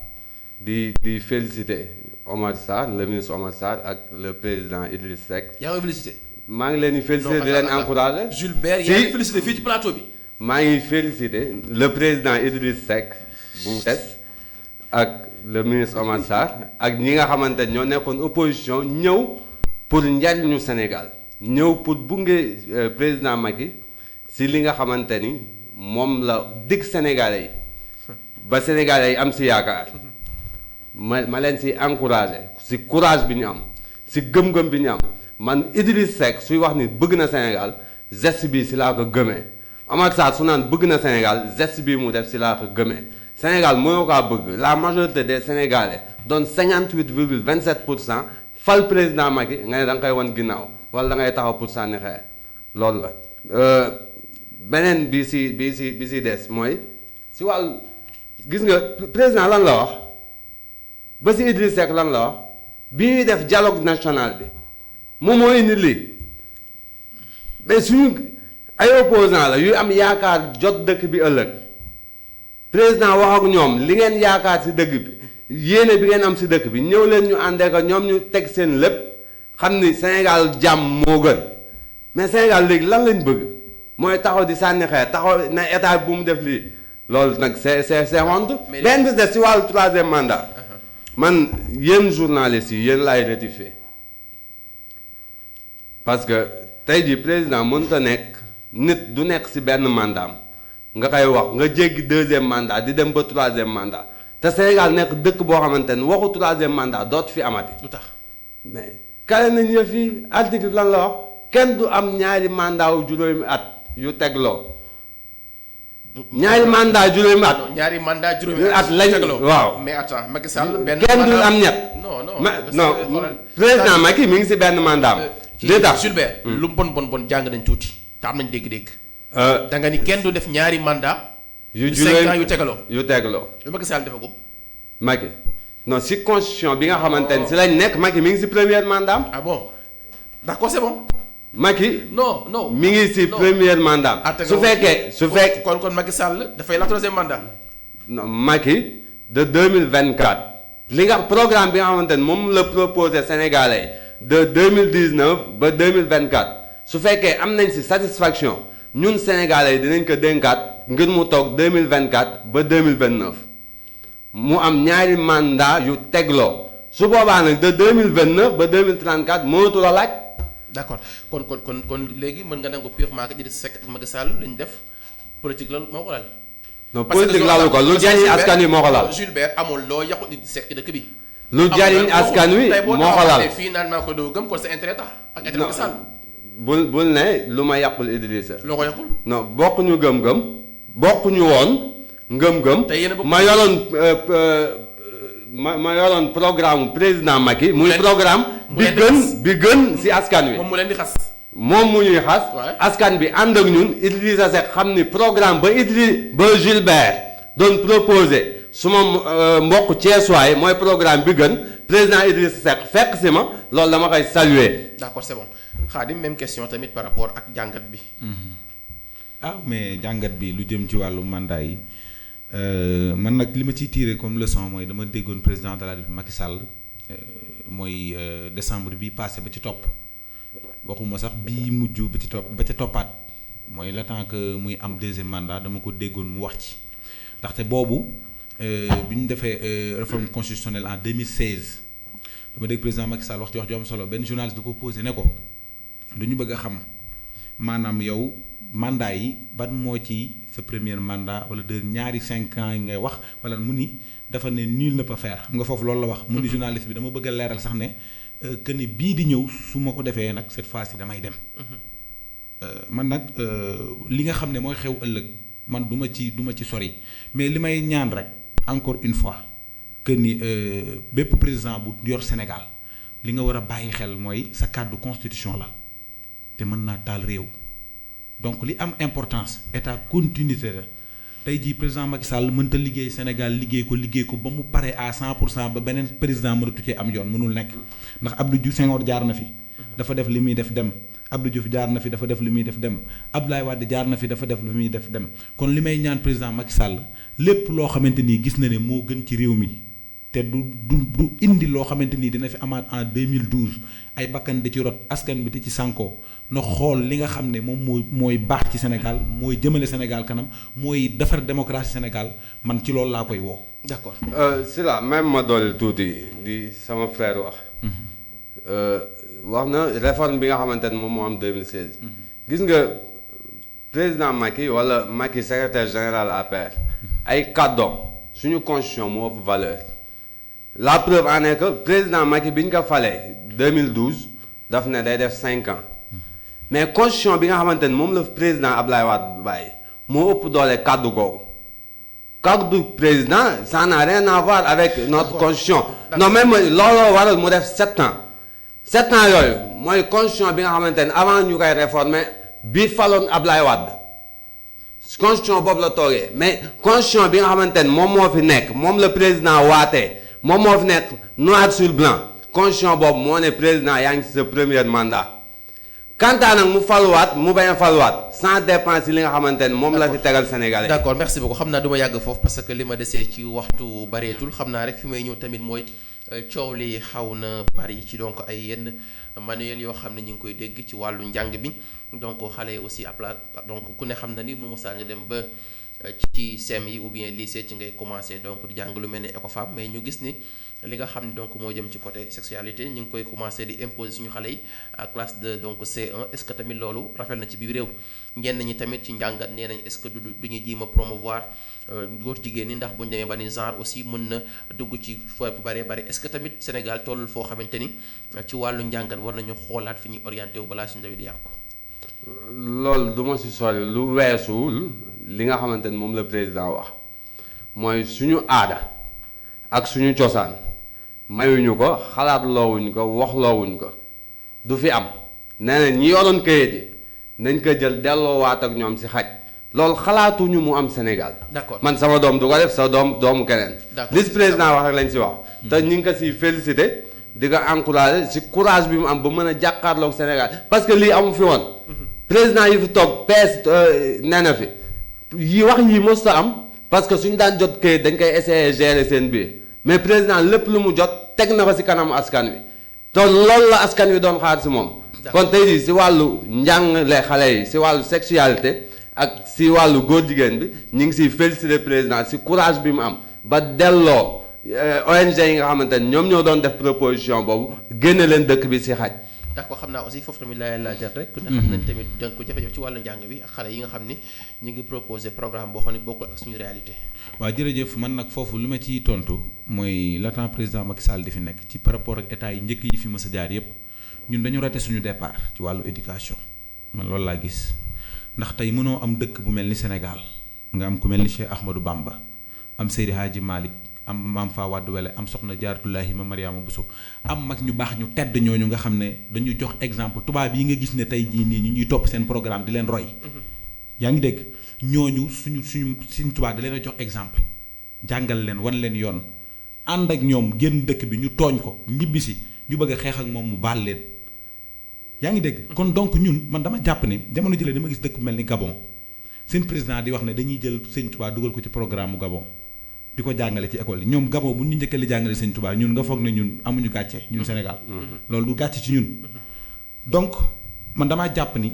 di féliciter Omar Sarr le ministre Omar Sarr ak le président Idriss Seck. yaa ngi féliciter. maa ngi leen di féliciter di leen encourager. Gilbert yaa ngi féliciter fii ci plateau bi. maa ngi féliciter le président Idriss Seck bu des ak le ministre Omar Sarr ak ñi nga xamante ne ñoo nekkoon opposition ñëw pour njariñu Sénégal ñëw pour bunge président Macky si li nga xamante ni moom la dig Sénégalais yi ba Sénégalais yi am si yaakaar ma leen si encouragé si courage bi ñu am si gëm-gëm bi ñu am man Idriss Seck suy wax ni bëgg na Sénégal geste bi si laa ko gëmee Omar Sarr su naan bëgg na Sénégal geste bi mu def si laa ko gëmee Sénégal mënoo kaa bëgg la majorité des Sénégalais doon 58,27% fal président Macky nga ne da nga koy wan ginnaaw wala da ngay taxaw pour sànni xeer loolu la beneen bi si des mooy si wàllu gis nga président lan la wax ba si Idriss Seck lan la wax bi ñuy def dialogue national bi moom moo indi lii mais suñu ay opposants la yuy am yaakaar jot dëkk bi ëllëg président wax ak ñoom li ngeen yaakaar si dëkk bi yéene bi ngeen am si dëkk bi ñëw leen ñu àndee ko ñoom ñu teg seen lépp xam ni Sénégal jàmm moo gën mais Sénégal léegi lan lañ bëgg mooy taxaw di sànni xeer taxaw na état bu mu def lii loolu nag c'est honte. benn bis des si wàllu troisième mandat. man yéen journalistes yi yéen laay rectifier parce que tey jii président mënut a nekk nit du nekk si benn mandat nga koy wax nga jéggi deuxième mandat di dem ba troisième mandat te Sénégal nekk dëkk boo xamante ni waxu troisième mandat dootu fi amati. lu tax mais kale nañ yëf yi article lan la wax kenn du am ñaari mandat wu juróomi at yu tegloo. ñaari mandat juróomi at. ñaari mandat juróomi at lañ waaw. mais attends Macky Sall benn kenn du am ñett. non président Macky mi ngi si benn mandat am. Jules Bert lu bon jàng nañ tuuti te am nañ dégg-dégg. da nga ni kenn du def ñaari mandat yu 5 ans yu tegaloo. yu tegaloo. lu Macky Sall defagum. Macky non si constitution bi nga xamante ni si lañ nekk Macky mi ngi si premier mandat am. ah bon d'accord c'est bon. Macky. non mi ngi si premier mandat. su fekkee kon Macky Sall dafay la troisième mandat. non Macky de 2024 li nga programme bi nga xamante ni moom la proposé Sénégalais de 2019 ba 2024 su fekkee am nañ si satisfaction ñun Sénégalais dinañ ko dénkaat ngir mu toog 2024 ba 2029 mu am ñaari mandat yu tegloo su boobaa nag de 2029 ba 2034 mënatu la laaj. d'accord kon léegi mën nga nangu purement que Idrissa Seck ak Macky Sall lañ def politique la moo ko laal. non politique laalu ko lu jariñ askan wi moo ko laal. Jules Bert amul loo yàqu Idrissa Seck ci dëkk bi. lu jariñ askan wi moo ko laal fii naan maa ko doo gëm kon sa intérêt tax ak intérêt Macky Sall. bul ne lu ma yàqul Idrissa. loo ko yàqul. non bokkuñu gëm-gëm bokkuñu woon ngëm-gëm. te yéen a ma yoroon programme président Macky. muy programme bi gën si askan wi. moom mu leen di xas. moom mu ñuy xas. askan bi ànd ak ñun Idrissa Seck xam ni programme ba Jules Bert doon proposé suma mbokk Thiessois mooy programme bi gën président Idrissa Seck fekk si ma loolu dama koy saluer. d'accord c'est bon Khadim même question tamit par rapport ak jàngat bi. mais jàngat bi lu jëm ci wàllu mandat yi. man nag li ma ciy tiré comme leçon mooy dama déggoon président de la République Macky Sall mooy décembre bi passé ba ci topp waxuma sax bii mujj ba ca toppaat mooy le temps que muy am deuxième mandat dama ko déggoon mu wax ci ndaxte boobu bi ñu defee réforme constitutionnelle en 2016 dama dégg président Macky Sall wax ci wax ju am solo benn journaliste du ko posé ne ko du ñu bëgg a xam maanaam yow mandat yi ban moo ci sa premier mandat wala de ñaari 5 ans yi ngay wax wala mu ni dafa ne nul ne peut faire xam nga foofu loolu la wax. mu ni journaliste bi dama bëgg a leeral sax ne que ni bii di ñëw su ma ko defee nag cette fois-ci damay dem. man nag li nga xam ne mooy xew ëllëg man du ma ci sori mais li may ñaan rek encore une fois que ni bépp président bu yor Sénégal li nga war a bàyyi xel mooy sa kàddu constitution la te mën naa taal réew. donc li am importance état continuité la tey jii président Macky Sall mënta liggéey Sénégal liggéey ko ba mu pare à 100% ba beneen président mënatu cee am yoon mënul nekk ndax Abdou Diouf Senghor jaar na fi. dafa def li muy def dem Abdou Diouf jaar na fi dafa def li muy def dem Abdoulaye Wade jaar na fi dafa def li muy def dem kon li may ñaan président Macky Sall lépp loo xamante ni gis na ne moo gën ci réew mi te du indi loo xamante ni dina fi amaat en 2012 ay bakkan di ci rot askan bi di ci sànkoo na xool li nga xam ne moom mooy baax ci Sénégal mooy jëmale Sénégal kanam mooy defar démocratie Sénégal man ci loolu laa koy woo. d'accord. si la même ma dolli tuuti di sama frère wax. wax na réforme bi nga xamante ne moom moo am 2016. gis nga président Macky wala Macky secrétaire général APR. ay kàddoom suñu constitution moo ëpp valeur. la preuve en est que président Macky bi ñu ko falee 2012 daf ne day def 5 ans mais constitution bi nga xamante ni moom la président Ablaye Wade bàyyi moo ëpp doole kàddu googu kàddu président ça n'a rien à voir avec notre constitution. non même looloo waral mu def 7 ans 7 ans yooyu mooy constitution bi nga xamante ni avant ñu koy réformer bi faloon Ablaye Wade constitution boobu la toogee mais constitution bi nga xamante ni moom moo fi nekk moom la président waatee. moom moo fi nekk noir sur blanc constitution boobu moo ne président yaa ngi ci sa premier mandat quant à nag mu faluwaat mu bañ a faluwaat sans dépense li nga xamante ne moom la fi tegal Sénégalais. d'accord merci beaucoup xam naa du ma yàgg foofu parce que li ma desee ci waxtu bareetul xam naa rek fi may ñëw tamit mooy coow li xaw na bari ci donc ay yenn manuel yoo xam ne ñu ngi koy dégg ci wàllu njàng bi donc xale yi aussi apla donc ku ne xam na ni mu mosaa nga dem ba. ci CEM yi ou bien lycée ci ngay commencer donc di jàng lu mel ni Ecofam mais ñu gis ni li nga xam ne donc moo jëm ci côté sexualité ñu ngi koy commencer di imposer suñu xale yi à classe de donc C1 est-ce que tamit loolu rafet na ci biir réew ñenn ñi tamit ci njàngat nee nañ est-ce que du ñu jéem a promouvoir góor jigéen ñi ndax bu ñu demee ba ni genre aussi mën na dugg ci fooy bu bëree bëri est-ce que tamit Sénégal tollul foo xamante ni ci wàllu njàngat war nañu xoolaat fi ñuy orienté wu balaa suñu ndaw di yàqu. loolu du ma si sori lu weesuwul li nga xamante ni moom la président wax mooy suñu aada ak suñu cosaan mayuñu ko xalaat loowuñ ko wax loowuñ ko du fi am nee na ñi yoroon kayit yi nañ ko jël delloowaat ak ñoom si xaj loolu xalaatuñu mu am Sénégal. d'accord man sama doom du ko def sa doomu keneen. li si président wax rek lañ si wax. te ñu ngi ko si félicité di ko encouragé si courage bi mu am ba mën a jàkkaarloog Sénégal parce que lii amu fi woon. président yi fi toog PS nee na fi yi wax yi mosut a am parce que suñu daan jot kayit dañ koy essayer gérer seen biir mais président lépp lu mu jot teg na ko si kanamu askan wi te loolu la askan wi doon xaar si moom. kon tey jii si wàllu njàngale xale yi si wàllu sexualité ak si wàllu góor jigéen bi ñu ngi siy féliciter président si courage bi mu am ba delloo ONG yi nga xamante ne ñoom ñoo doon def proposition boobu génne leen dëkk bi si xaj. d'accord xam naa aussi foofu tamit laay laajal rek. ku ne xam nañ tamit donc jafe-jafe ci wàllu njàng bi ak xale yi nga xam ni ñu ngi proposer programme boo xam ne bokkul ak suñu réalité. waaw jërëjëf man nag foofu li ma ciy tontu mooy l'ancien président Macky Sall di fi nekk ci par rapport ak état yi njëkk yi fi mës a jaar yépp ñun dañu raté suñu départ ci wàllu éducation man loolu laa gis ndax tey mënoo am dëkk bu mel ni Sénégal nga am ku mel ni Cheikh Ahmadou Bamba am Seydi Hadji Malick am Maam Fa Wade Wele am Soxna Jaaratullaahi ma Mariama Bousso am mag ñu baax ñu tedd ñooñu nga xam ne dañu jox exemple tubaab yi nga gis ne tey jii nii ñu ñuy topp seen programme di leen roy yaa ngi dégg ñooñu suñu tubaab da leen a jox exemple jàngal leen wan leen yoon ànd ak ñoom génn dëkk bi ñu tooñ ko ñibbisi ñu bëgg a xeex ak moom mu baal leen yaa ngi dégg kon donc ñun man dama jàpp ne jamono jëlee dama gis dëkk bu mel ni Gabon seen président di wax ne dañuy jël Sëñ Tuubaa dugal ko ci programme mu Gabon di ko jàngale ci école yi ñoom Gabon bu ñu njëkkee li jàngale Sëñ Tuubaa ñun nga foog ne ñun amuñu gàcce ñun Sénégal loolu du gàcce ci ñun donc man damaa jàpp ni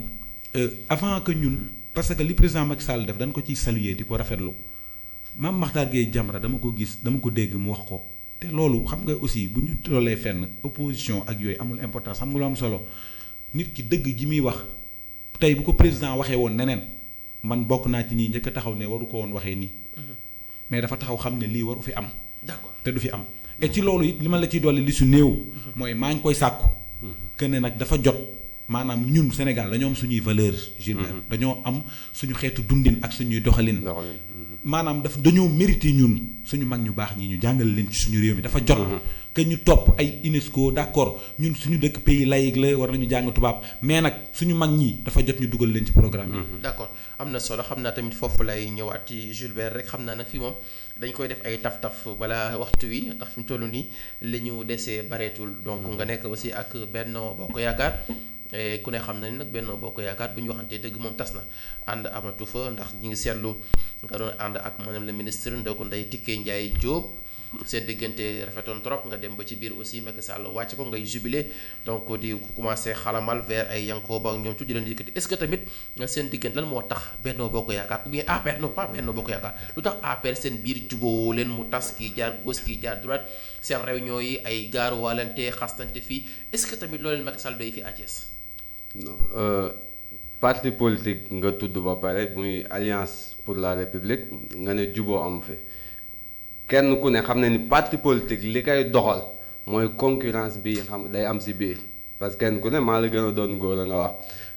avant que ñun parce que li président Macky Sall def dañ ko ciy saluer di ko rafetlu Mame Makhtar Gueye Jamra dama ko gis dama ko dégg mu wax ko te loolu xam nga aussi bu ñu tollee fenn opposition ak yooyu amul importance xam nga lu am solo nit ki dëgg ji muy wax tey bu ko président waxee woon neneen man bokk naa ci ñii njëkk a taxaw ne waru ko woon waxee nii mais dafa taxaw xam ne lii waru fi am. d'accord te du fi am et ci loolu it li ma la ciy dolli li su néew. mooy maa ngi koy sàkku. que ne nag dafa jot maanaam ñun Sénégal dañoo am suñuy valeur Gilbert dañoo am suñu xeetu dundin ak suñuy doxalin. maanaam dañoo mérité ñun suñu mag ñu baax ñii ñu jàngale leen ci suñu réew mi dafa jot. que ñu topp ay UNESCO d'accord ñun suñu dëkk pays laïque la war nañu jàng tubaab mais nag suñu mag ñi dafa jot ñu dugal leen ci programme yi. d'accord am na solo xam naa tamit foofu lay ñëwaat ci Gilbert rek xam naa nag fii moom dañ koy def ay taf-taf balaa waxtu wi ndax fi mu toll nii li ñu desee bareetul donc nga nekk aussi ak Benno Bokk Yaakaar ku ne xam na ni nag Benno Bokk Yaakaar bu ñu waxantee dëgg moom tas na ànd amatu fa ndax ñi ngi seetlu nga doon ànd ak madame le ministre Ndeye Tické Ndiaye Diop seen diggante rafetoon trop nga dem ba ci biir aussi Macky Sall wàcc ko ngay jubilé donc di commencé xalamal vers ay Yankoba ak ñoom tuuti leen yëkkati est-ce que tamit seen diggante lan moo tax Benno Bokk Yaakaar ou bien APR non pas Benno Bokk Yaakaar lu tax APR seen biir jubóo leen mu tas kii jaar gauche kii jaar droite seen réunion yi ay gaaru waalante xastante fii est-ce que tamit loolu leen Macky Sall doy fi à Thiès. non parti politique nga tudd ba pare muy Alliance pour la République nga ne juboo am fi kenn ku ne xam ne ni parti politique li koy doxal mooy concurrence bi xam day am si biir parce que kenn ku ne maa la gën a doon góor a nga wax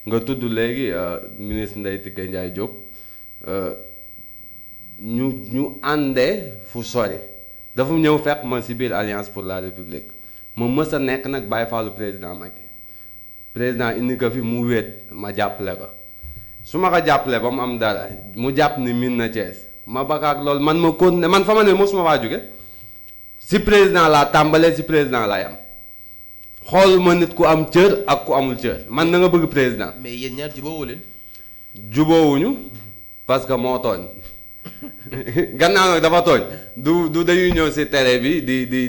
nga tudd léegi ministre Ndeye Tické Ndiaye Diop ñu àndee fu sori dafa ñëw fekk ma si biir Alliance pour la République ma mës a nekk nag bàyyi faalu président Macky président indi ko fi mu wéet ma jàppale ko su ma ko jàppale ba mu am dara mu jàpp ni min na Thiès ma bakaak loolu man ma continuer man fa ma ne mosuma faa jóge si président laa tàmbalee si président laay am xool ma nit ku am cër ak ku amul cër man na nga bëgg président. mais yéen ñaar jubóowoo leen. jubóowuñu parce que moo tooñ gannaaw nag dafa tooñ du dañuy ñëw si télé bi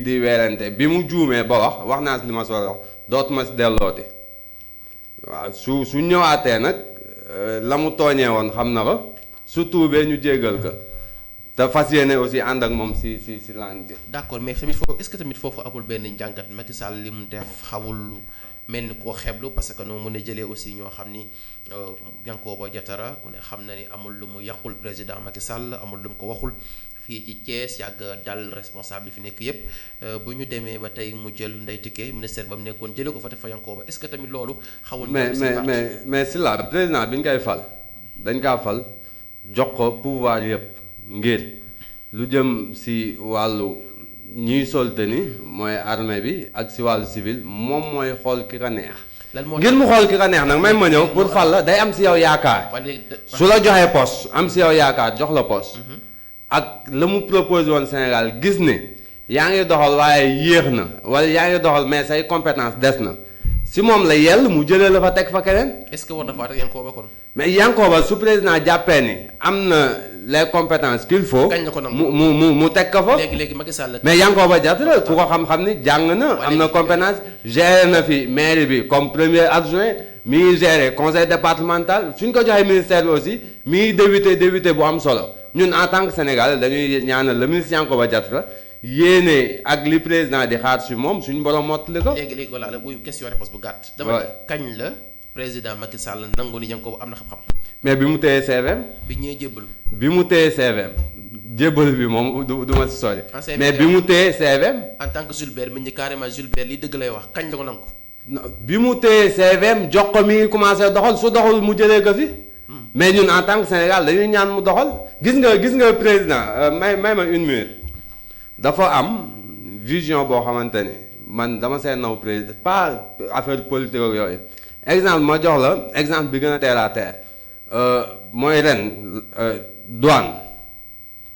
di weerante bi mu juumee ba wax naa si li ma soo wax dootuma si dellooti waaw su ñëwaatee nag la mu tooñee woon xam na ko su tuubee ñu jéggal ko te fas yéene aussi ànd ak moom si langue bi. d'accord mais tamit foofu est-ce que tamit foofu amul benn njàngat Macky Sall li mu def xawul mel ni koo xeblu parce que noo mën a jëlee aussi ñoo xam ni Yankhoba Diattara ku ne xam na ni amul lu mu yàqul président Macky Sall amul lu mu ko waxul fii ci Thiès yàgg dal responsable yi fi nekk yépp bu ñu demee ba tey mu jël Ndeye Tické ministère ba mu nekkoon jëlee ko fa te fa Yankhoba est-ce que tamit loolu. xawul mais si la président bi ñu koy fal dañ kaa fal jox ko pouvoir yépp ngir lu jëm si wàllu ñiy sol tenue mooy armée bi ak si wàllu civil moom mooy xool ki ko neex. ngir mu xool ki ko neex nag may ma ñëw pour fal la day am si yow yaakaar. su la joxee poste am si yow yaakaar jox la poste. ak la mu proposé woon Sénégal gis ne yaa ngi doxal waaye yéex na wala yaa ngi doxal mais say compétence des na si moom la yell mu jëlee la fa teg fa keneen. est-ce que war na faa teg Yankhoba kon. mais Yankhoba su président jàppee ni am na les compétences qu'il faut. kañ la ko nangu mu teg ko fa. léegi Macky Sall. mais Yankhoba Diattara ku ko xam-xam ni jàng na. am na compétence géré na fi mairie bi comme premier adjoint mi ngi géré conseil départemental suñ ko joxee ministère bi aussi mi ngi débuté bu am solo ñun en tant que Sénégalais dañuy ñaanal le ministre Yankhoba Diattara yéene ak li président di xaar si moom suñu borom mottali ko. léegi voilà la bu question réponse bu gàtt. dama kañ la président Macky Sall nangu ni Yankhoba am na xam-xam. mais bi mu téye CVM. bi ñëwee jébbalu. bi mu téye CVM jébbalu bi moom du ma si sori. mais bi mu téye CVM. en tant que Jules Bert mi ñu carrément Jules Bert li dëgg lay wax kañ la ko nangu. bi mu téye CVM jox ko mi ngi commencé doxal su doxal mu jëlee ko fi. mais ñun en tant que Sénégal dañuy ñaan mu doxal. gis nga président may ma une minute dafa am vision boo xamante ni man dama seen naw président pas affaire politique ak yooyu exemple ma jox la exemple bi gën a terre à terre mooy ren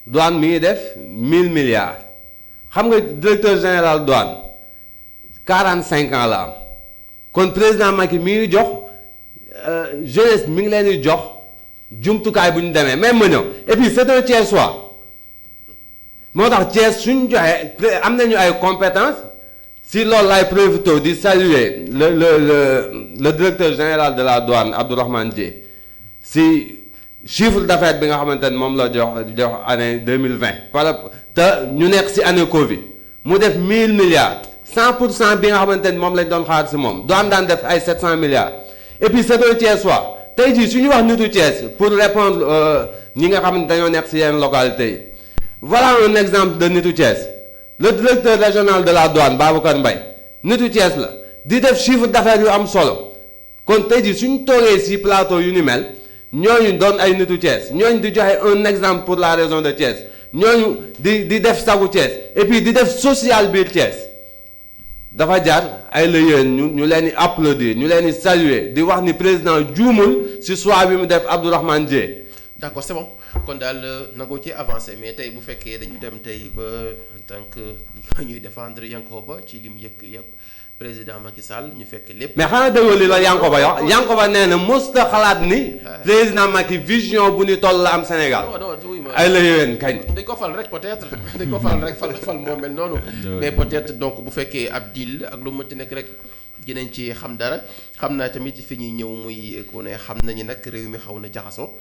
douane mi ngi def 1000 milliards xam nga directeur général douane 45 ans la am kon président Macky mi ngi jox jeunesse mi ngi leen di jox jumtukaay bu ñu demee même ma ñëw et puis c'est un Thiessois moo tax Thiès suñ joxee am nañu ay compétences si loolu lay profité di saluer le directeur général de la douane Abdourahmane Dieye si chiffre d'affaires bi nga xamante ne moom la jox année 2020 te ñu nekk si année Covid mu def 1000 milliards 100% bi nga xamante ni moom lañ doon xaar si moom daan def ay 700 milliards et puis c'est un Thiessois tey jii su ñu wax nitu Thiès pour répondre ñi nga xam ne dañoo nekk si yenn localités yi voilà un exemple de nitu Thiès le directeur régional de la douane Babacar Mbaye nitu Thiès la di def chiffre d'affaires yu am solo kon tey jii suñu toogee si plateau yu ni mel ñooñu doon ay nitu Thiès ñooñu di joxe un exemple pour la région de Thiès ñooñu di def sagu Thiès et puis di def social biir Thiès dafa jaar ay la yéen ñu leen di applaudir ñu leen di saluer di wax ni président juumul si choix bi mu def Abdourahmane Dieye. d'accord c'est bon kon daal nangoo ci avancé mais tey bu fekkee dañu dem tey ba en tant que ñuy défendre Yankhoba ci lim yëkk yëpp président Macky Sall ñu fekk lépp. mais xanaa déggoo li la Yankoba wax Yankoba nee na mosut a xalaat ni président Macky vision bu ni toll la am Sénégal. ay la yoween kañ. dañ ko fal rek peut-être dañ ko fal rek fal moo mel noonu. mais peut-être donc bu fekkee ab deal ak lu mu mënti nekk rek dinañ ci xam dara xam naa tamit fi ñuy ñëw muy ku ne xam nañu nag réew mi xaw na jaxasoo.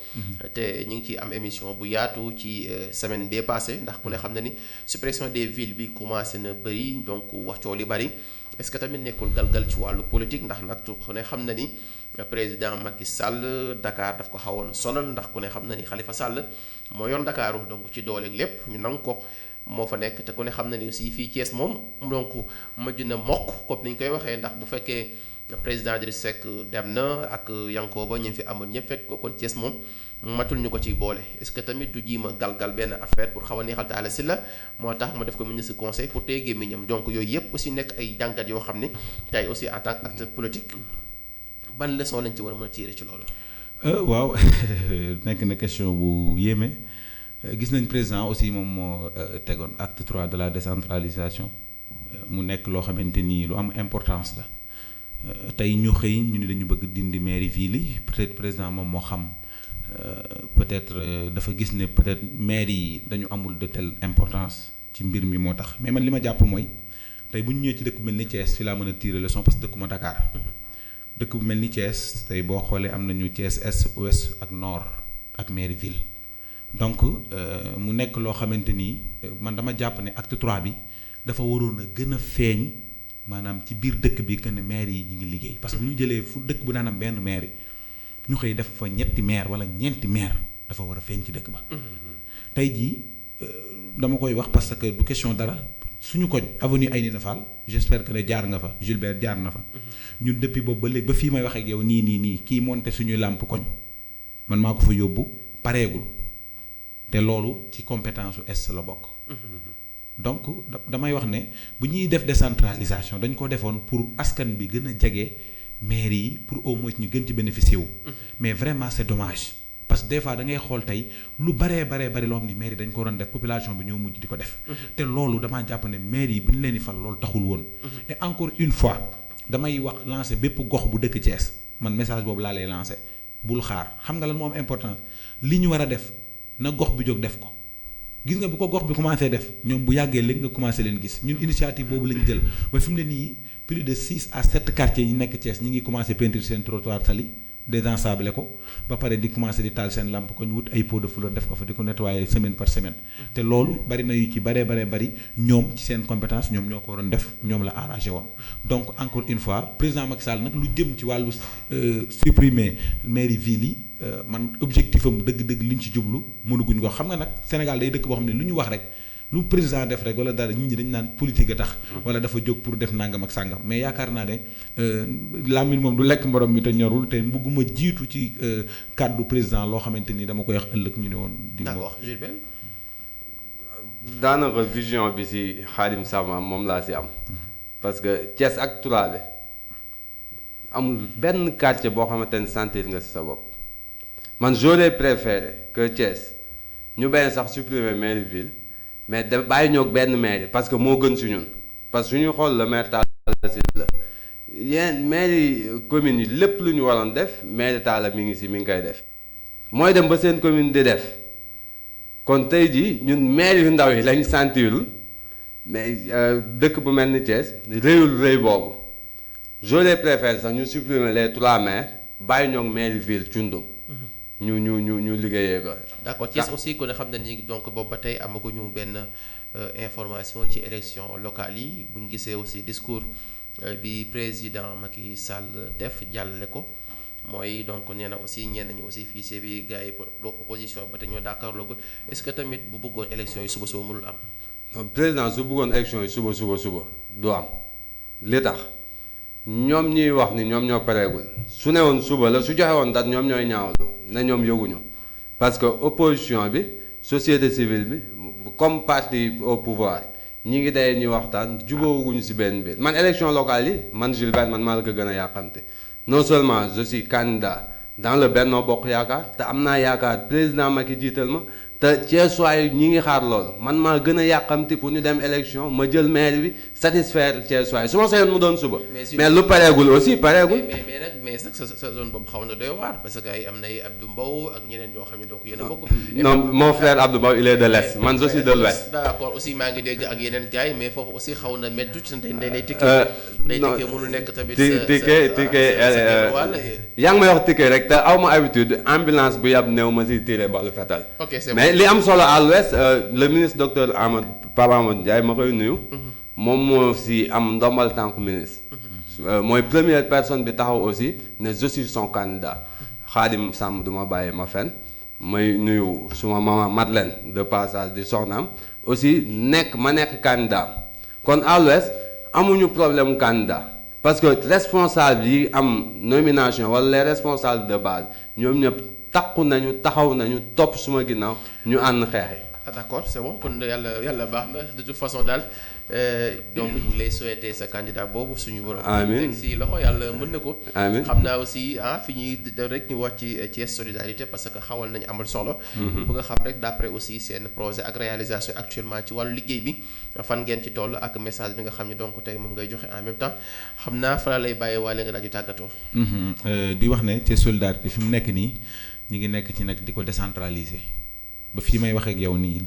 te ñu ngi ciy am émission bu yaatu ci semaine bee passé ndax ku ne xam na ni suppression des villes bi commencé na bëri donc wax coow li bëri. est-ce que tamit nekkul galgal ci wàllu politique ndax nag ku ne xam na ni président Macky Sall Dakar daf ko xawoon sonal ndax ku ne xam na ni Khalifa Sall moo yor Dakaru donc ci doole lépp ñu nangu ko moo fa nekk te ku ne xam na ni aussi fii Thiès moom donc mujj na mokk comme ni ñu koy waxee ndax bu fekkee président Idrissa Seck dem na ak Yankoba ñu fi amoon ñëpp fekk ko kon Thiès moom matul ñu ko ciy boole est-ce que tamit du jiima galgal benn affaire pour xaw a neexal Talla Sylla moo tax mu def ko ministre conseil pour téye gémmiñam donc yooyu yëpp aussi nekk ay jàngat yoo xam ne tey aussi en tant qu'acteur politique ban leçon lañ ci war a mën a tirer ci loolu. waaw nekk na question bu yéeme gis nañ président aussi moom moo tegoon acte 3 de la décentralisation mu nekk loo xamante ni lu am importance la tey ñu xëy ñu ni dañu bëgg dindi mairie ville yi peut-être président moom moo xam. Peut-être dafa gis ne peut-être maire yi dañu amul de telle importance ci mbir mi moo tax mais man li ma jàpp mooy tey bu ñu ñëwee ci dëkk bu mel ni Thiès fi laa mën a tirer leçon parce que dëkkuma Dakar dëkk bu mel ni Thiès tey boo xoolee am nañu Thiès est ouest ak nord ak mairie ville donc mu nekk loo xamante ni man dama jàpp ne acte 3 bi dafa waroon a gën a feeñ maanaam ci biir dëkk bi que ne maire yi ñu ngi liggéey parce que bu ñu jëlee fu dëkk bu daan am benn maire ñu xëy def fa ñetti maire wala ñeenti maire dafa war a feeñ ci dëkk ba tey jii dama koy wax parce que du question dara suñu koñ avenue Aïnina Fall j'espère que ne jaar nga fa Gilbert jaar na fa ñun depuis boobu ba léegi ba fii may wax ak yow nii kii monté suñuy làmp koñ man maa ko fa yóbbu pareegul te loolu ci compétence su est la bokk donc damay wax ne bu ñuy def décentralisation dañ ko defoon pour askan bi gën a jege maire yi pour au moins ñu gën ci bénéficier wu mais vraiment c'est dommage parce que des fois da ngay xool tey lu baree loo xam ni maire yi dañ ko waroon def population bi ñoo mujj di ko def te loolu damaa jàpp ne maire yi bu ñu leen di fal loolu taxul woon et encore une fois damay wax lancer bépp gox bu dëkk Thiès man message boobu laa lay lancer bul xaar xam nga lan moo am importance li ñu war a def na gox bi jóg def ko gis nga bu ko gox bi commencé def ñoom bu yàggee léegi nga commencé leen gis ñun initiative boobu lañ jël ba fi mu ne nii plus de 6 à 7 quartiers yi nekk Thiès ñi ngi commencé peinture seen trottoir tali désensablé ko ba pare di commencé di taal seen lampe ko ñu wut ay pots de fleurs def ko fa di ko nettoyer semaine par semaine te loolu bari na yu ci bari ñoom ci seen compétence ñoom ñoo ko waroon def ñoom la arrangé woon donc encore une fois président Macky Sall nag lu jëm ci wàllu supprimer mairie ville yi man objectif am dëgg-dëgg liñ ci jublu mënuguñ ko xam nga nag Sénégal day dëkk boo xam ne lu ñu wax rek lu président def rek wala dara nit ñi dañ naan politique a tax wala dafa jóg pour def nangam ak sàngam mais yaakaar naa ne Lamine moom du lekk mborom mi te ñorul te bëgguma jiitu ci kàddu président loo xamante ni dama koy wax ëllëg ñu ne woon. d'accord Gilbert. daanaka vision bi si Khadim Sama moom laa si am parce que Thiès ak Tourabé amul benn quartier boo xamante ni sentir nga si sa bopp man j'aurais préféré que Thiès ñu bañ sax supprimer mairie ville. mais da bàyyi ñoog benn maire parce que moo gën si ñun parce que suñu xool la maire Talla Sylla yéen maire communes yi lépp lu ñu waroon def maire Talla mi ngi koy def mooy dem ba seen commune di def kon tey jii ñun maire yu ndaw yi lañ sentirul mais dëkk bu mel ni Thiès réyul rëy boobu j'aurais préféré sax ñu supprimer les 3 maires bàyyi ñoog maire ville Cundum ñu liggéeyee ko. d'accord Thiès aussi ku ne xam ne ni donc boobu ba tey amaguñu benn information ci élection locale yi bu ñu gisee aussi discours bi président Macky Sall def jàllale ko mooy donc nee na aussi ñenn ñi aussi fii see bi gars yi opposition ba te ñoo jàkkaarloogul est-ce que tamit bu bëggoon élection yi suba mënul am. non président su bëggoon élection yi suba du am li tax ñoom ñuy wax ni ñoom ñoo pareegul su ne woon suba la su joxe woon date ñoom ñooy ñaawlu ne ñoom yëguñu parce que opposition bi société civile bi comme parti au pouvoir ñi ngi day ñuy waxtaan jubóowuñu ci benn biir man élection locale yi man Gilbert man maa la ko gën a yàqamte non seulement je suis candidat dans le Benno Bokk Yaakaar te am naa yaakaar président Macky jiital ma te Thiessois yi ñi ngi xaar loolu man maa gën a yàqamti pour ñu dem élection ma jël maire bi satisfaire Thiessois yi su ma sañoon mu doon suba. mais lu pareegul aussi pareegul. mais nag sa zone boobu xaw na doy waar parce que ay am na ay Abdou Mbow ak ñeneen ñoo xam ne donc yéen a bokk. non mon frère Abdou Mbow il est de l'est man je suis de l'ouest. d'accord aussi maa ngi dégg ak yeneen gars yi mais foofu aussi xaw na métti ci ndey lay tikkee. non mënul nekk tamit ticket yaa ngi may wax ticket rek te aw ma habitude ambulance bu yàbb néew ma si tiré balu fetal. ok c'est mais li am solo à l'ouest le ministre docteur Pape Amadou Ndiaye ma koy nuyu. moom moo si am ndombal tànku ministre. mooy première personne bi taxaw aussi ne je suis son candidat. Khadim Samb du ma bàyyi ma fen may nuyu suma maman Madeleine de passage di soxnaam aussi nekk candidat kon à l'ouest amuñu problème candidat parce que responsable yi am nomination wala les responsables de base ñoom ñëpp takku nañu taxaw nañu topp suma ginnaaw ñu ànd xeexi. ah d'accord c'est bon kon yàlla baax na de toute façon daal donc ñu lay souhaiter sa candidat boobu suñu borom. amiin si loxo yàlla mën na ko. amiin xam naa aussi fi ñuy rek ñu wax ci Thiès solidarité parce que xawal nañu amal solo. bu nga xam rek d'après aussi seen projet ak réalisation actuellement ci wàllu liggéey bi fan ngeen ci toll ak message bi nga xam ne donc tey moom ngay joxe en même temps xam naa fa lay bàyyi waale nga daal di tàggatoo. di wax ne Thiès solidarité fi mu nekk nii ñu ngi nekk ci nag di ko décentraliser. ba fii may waxee ak yow nii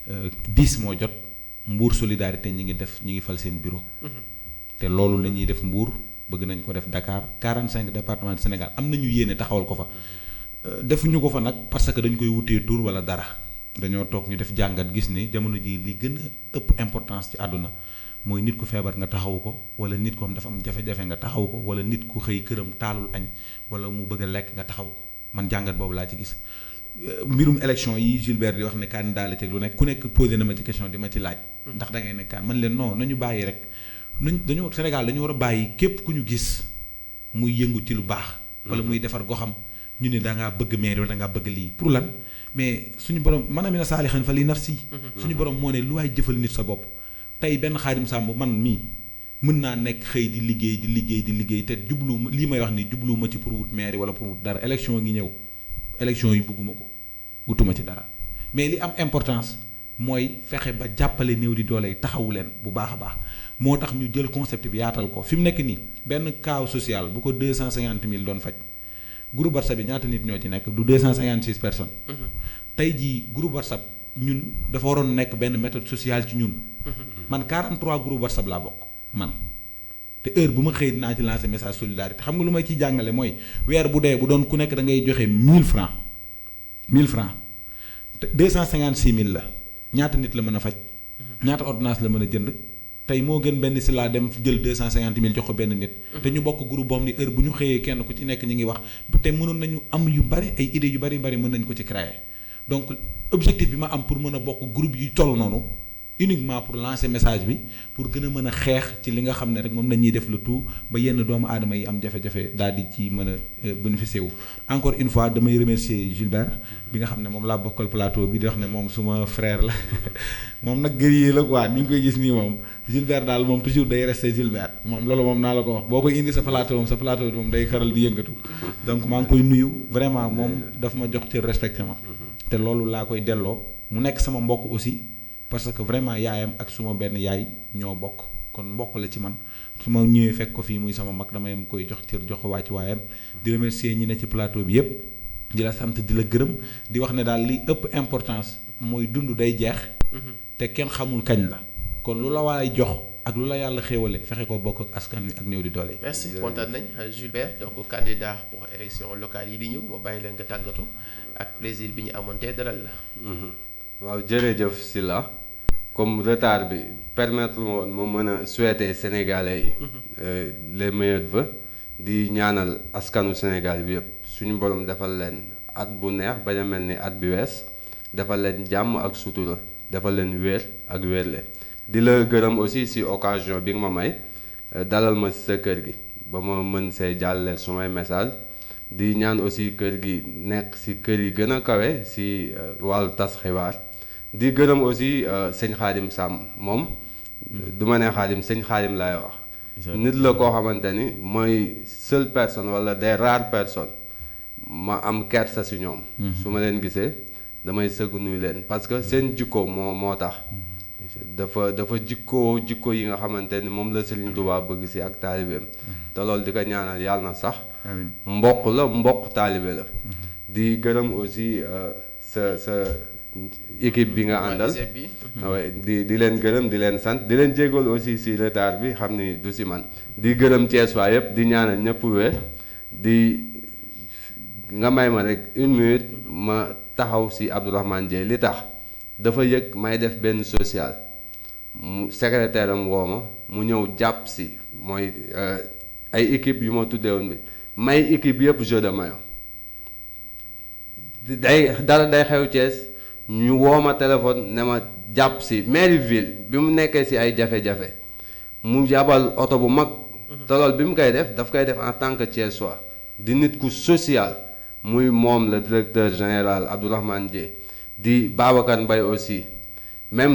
17h10 moo jot Mbour solidarité ñi ngi fal seen bureau. te loolu la ñuy def Mbour bëgg nañ ko def Dakar 45 départements du Sénégal am nañu yéene taxawal ko fa. defuñu ko fa nag parce que dañ koy wutee tur wala dara dañoo toog ñu def jàngat gis ni jamono ji li gën a ëpp importance ci àdduna mooy nit ku feebar nga taxawu ko wala nit ko am dafa am jafe-jafe nga taxawu ko wala nit ku xëy këram taalul añ wala mu bëgg a lekk nga taxawu ko man jàngat boobu laa ci gis. mbirum élection yi Gilbert di wax ne candidat la teg lu nekk ku nekk posé na ma ci question di ma ci laaj. ndax da ngay nekkaan man leen non nañu bàyyi rek dañu Sénégal dañu war a bàyyi képp ku ñu gis muy yëngu ci lu baax. wala muy defar goxam ñu ne da ngaa bëgg maire wala da ngaa bëgg lii pour lan mais suñu borom man mina saalixan fa li nafsi. suñu borom moo ne lu waay jëfal nit sa bopp. tey benn Khadim Samb man mii mën naa nekk xëy di liggéey te jublu lii may wax ni jublu ma ci pour wut maire wala pour wut dara élection ngi ñëw. élection yi bëgguma ko wutuma ci dara mais li am importance mooy fexe ba jàppale néew di doole yi taxawu leen bu baax a baax moo tax ñu jël concept bi yaatal ko fi mu nekk nii benn cas social bu ko 250 000 doon faj groupe WhatsApp bi ñaata nit ñoo ci nekk du 256 personnes. tey jii groupe WhatsApp ñun dafa waroon nekk benn méthode sociale ci ñun. man 43 groupe WhatsApp laa bokk man. te heure bu ma xëy dinaa ci lancer message solidarité xam nga lu may ciy jàngale mooy weer bu dee bu doon ku nekk da ngay joxe 1000 francs 1000 francs te 256 000 la ñaata nit la mën a faj. ñaata ordonnance la mën a jënd. tey moo gën benn si laa dem jël 250 000 jox ko benn nit. te ñu bokk groupe boo xam ni heure bu ñu xëyee kenn ku ci nekk ñu ngi wax te mënoon nañu am yu bari ay idées yu bari mën nañ ko ci créer donc objectif bi ma am pour mën a bokk groupe yu toll noonu. uniquement pour lancer message bi pour gën a mën a xeex ci li nga xam ne rek moom la ñuy def le tout ba yenn doomu aadama yi am jafe-jafe daal di ci mën a bénéficier wu. encore une fois damay remercier Gilbert bi nga xam ne moom laa bokkal plateau bi di wax ne moom suma frère la moom nag guerrier la quoi ni ñu koy gis nii moom Gilbert daal moom toujours day rester Gilbert moom loolu moom naa la ko wax boo koy indi sa plateau bi moom day xaral di yëngatu donc maa ngi koy nuyu vraiment moom daf ma jox ci respecté ma te loolu laa koy delloo mu nekk sama mbokk aussi. parce que vraiment yaayam ak suma benn yaay ñoo bokk kon mbokk la ci man su ma ñëwee fekk ko fii muy sama mag damay am koy jox cër jox ko wàcc waayam di remercier ñi ne ci plateau bi yépp di la sant di la gërëm di wax ne daal li ëpp importance mooy dund day jeex te kenn xamul kañ la kon lu la waay jox ak lu la yàlla xéewale fexe ko bokk ak askan wi ak néew di doole yi. merci kontaan nañ Gilbert donc candidat pour élection locale yi di ñëw ma bàyyi leen nga tàggatu ak plaisir bi ñu amoon tey dalal la. waaw jërëjëf Sylla comme retard bi permettre ma mën a souhaiter Sénégalais yi les meilleurs vœux di ñaanal askanu Sénégal bi yëpp suñu borom defal leen at bu neex bañ a mel ni at bi wees defal leen jàmm ak sutura defal leen wér ak wérle di la gërëm aussi ci occasion bi nga ma may dalal ma ci sa kër gi ba ma mën see jàllale sumay message di ñaan aussi kër gi nekk ci kër yi gën a kawe ci wàllu tas xibaar di gërëm aussi sëñ Khadim Samb moom du ma ne Khadim sëñ Khadim laay wax nit la koo xamante ni mooy seule personne wala des rares personnes ma am kersa ci ñoom su ma leen gisee damay sëgg nuyu leen parce que seen jikko moo tax dafa jikko yi nga xamante ni moom la Serigne Touba bëgg si ak taalibeem te loolu di ko ñaanal yàlla na sax mbokk taalibe la di gërëm aussi sa équipe bi nga àndal di leen gërëm di leen sant di leen jégal aussi si retard bi xam ni du si man di gërëm Thiès waa yëpp di ñaanal ñëpp wér di nga may ma rek 1 minute ma taxaw si Abdourahmane Dieye li tax dafa yëg may def benn social mu secrétaire am woo ma mu ñëw jàpp si mooy ay équipe yu ma tuddeewoon bi may équipe yëpp jeu de maillot dara day xew Thiès ñu woo ma téléphone ne ma jàpp si mairie ville bi mu nekkee si ay jafe-jafe mu yabal oto bu mag te lool bi mu koy def daf koy def en tant que Thiessois di nit ku social muy moom le directeur général Abdourahmane Dieye di Babacar Mbaye aussi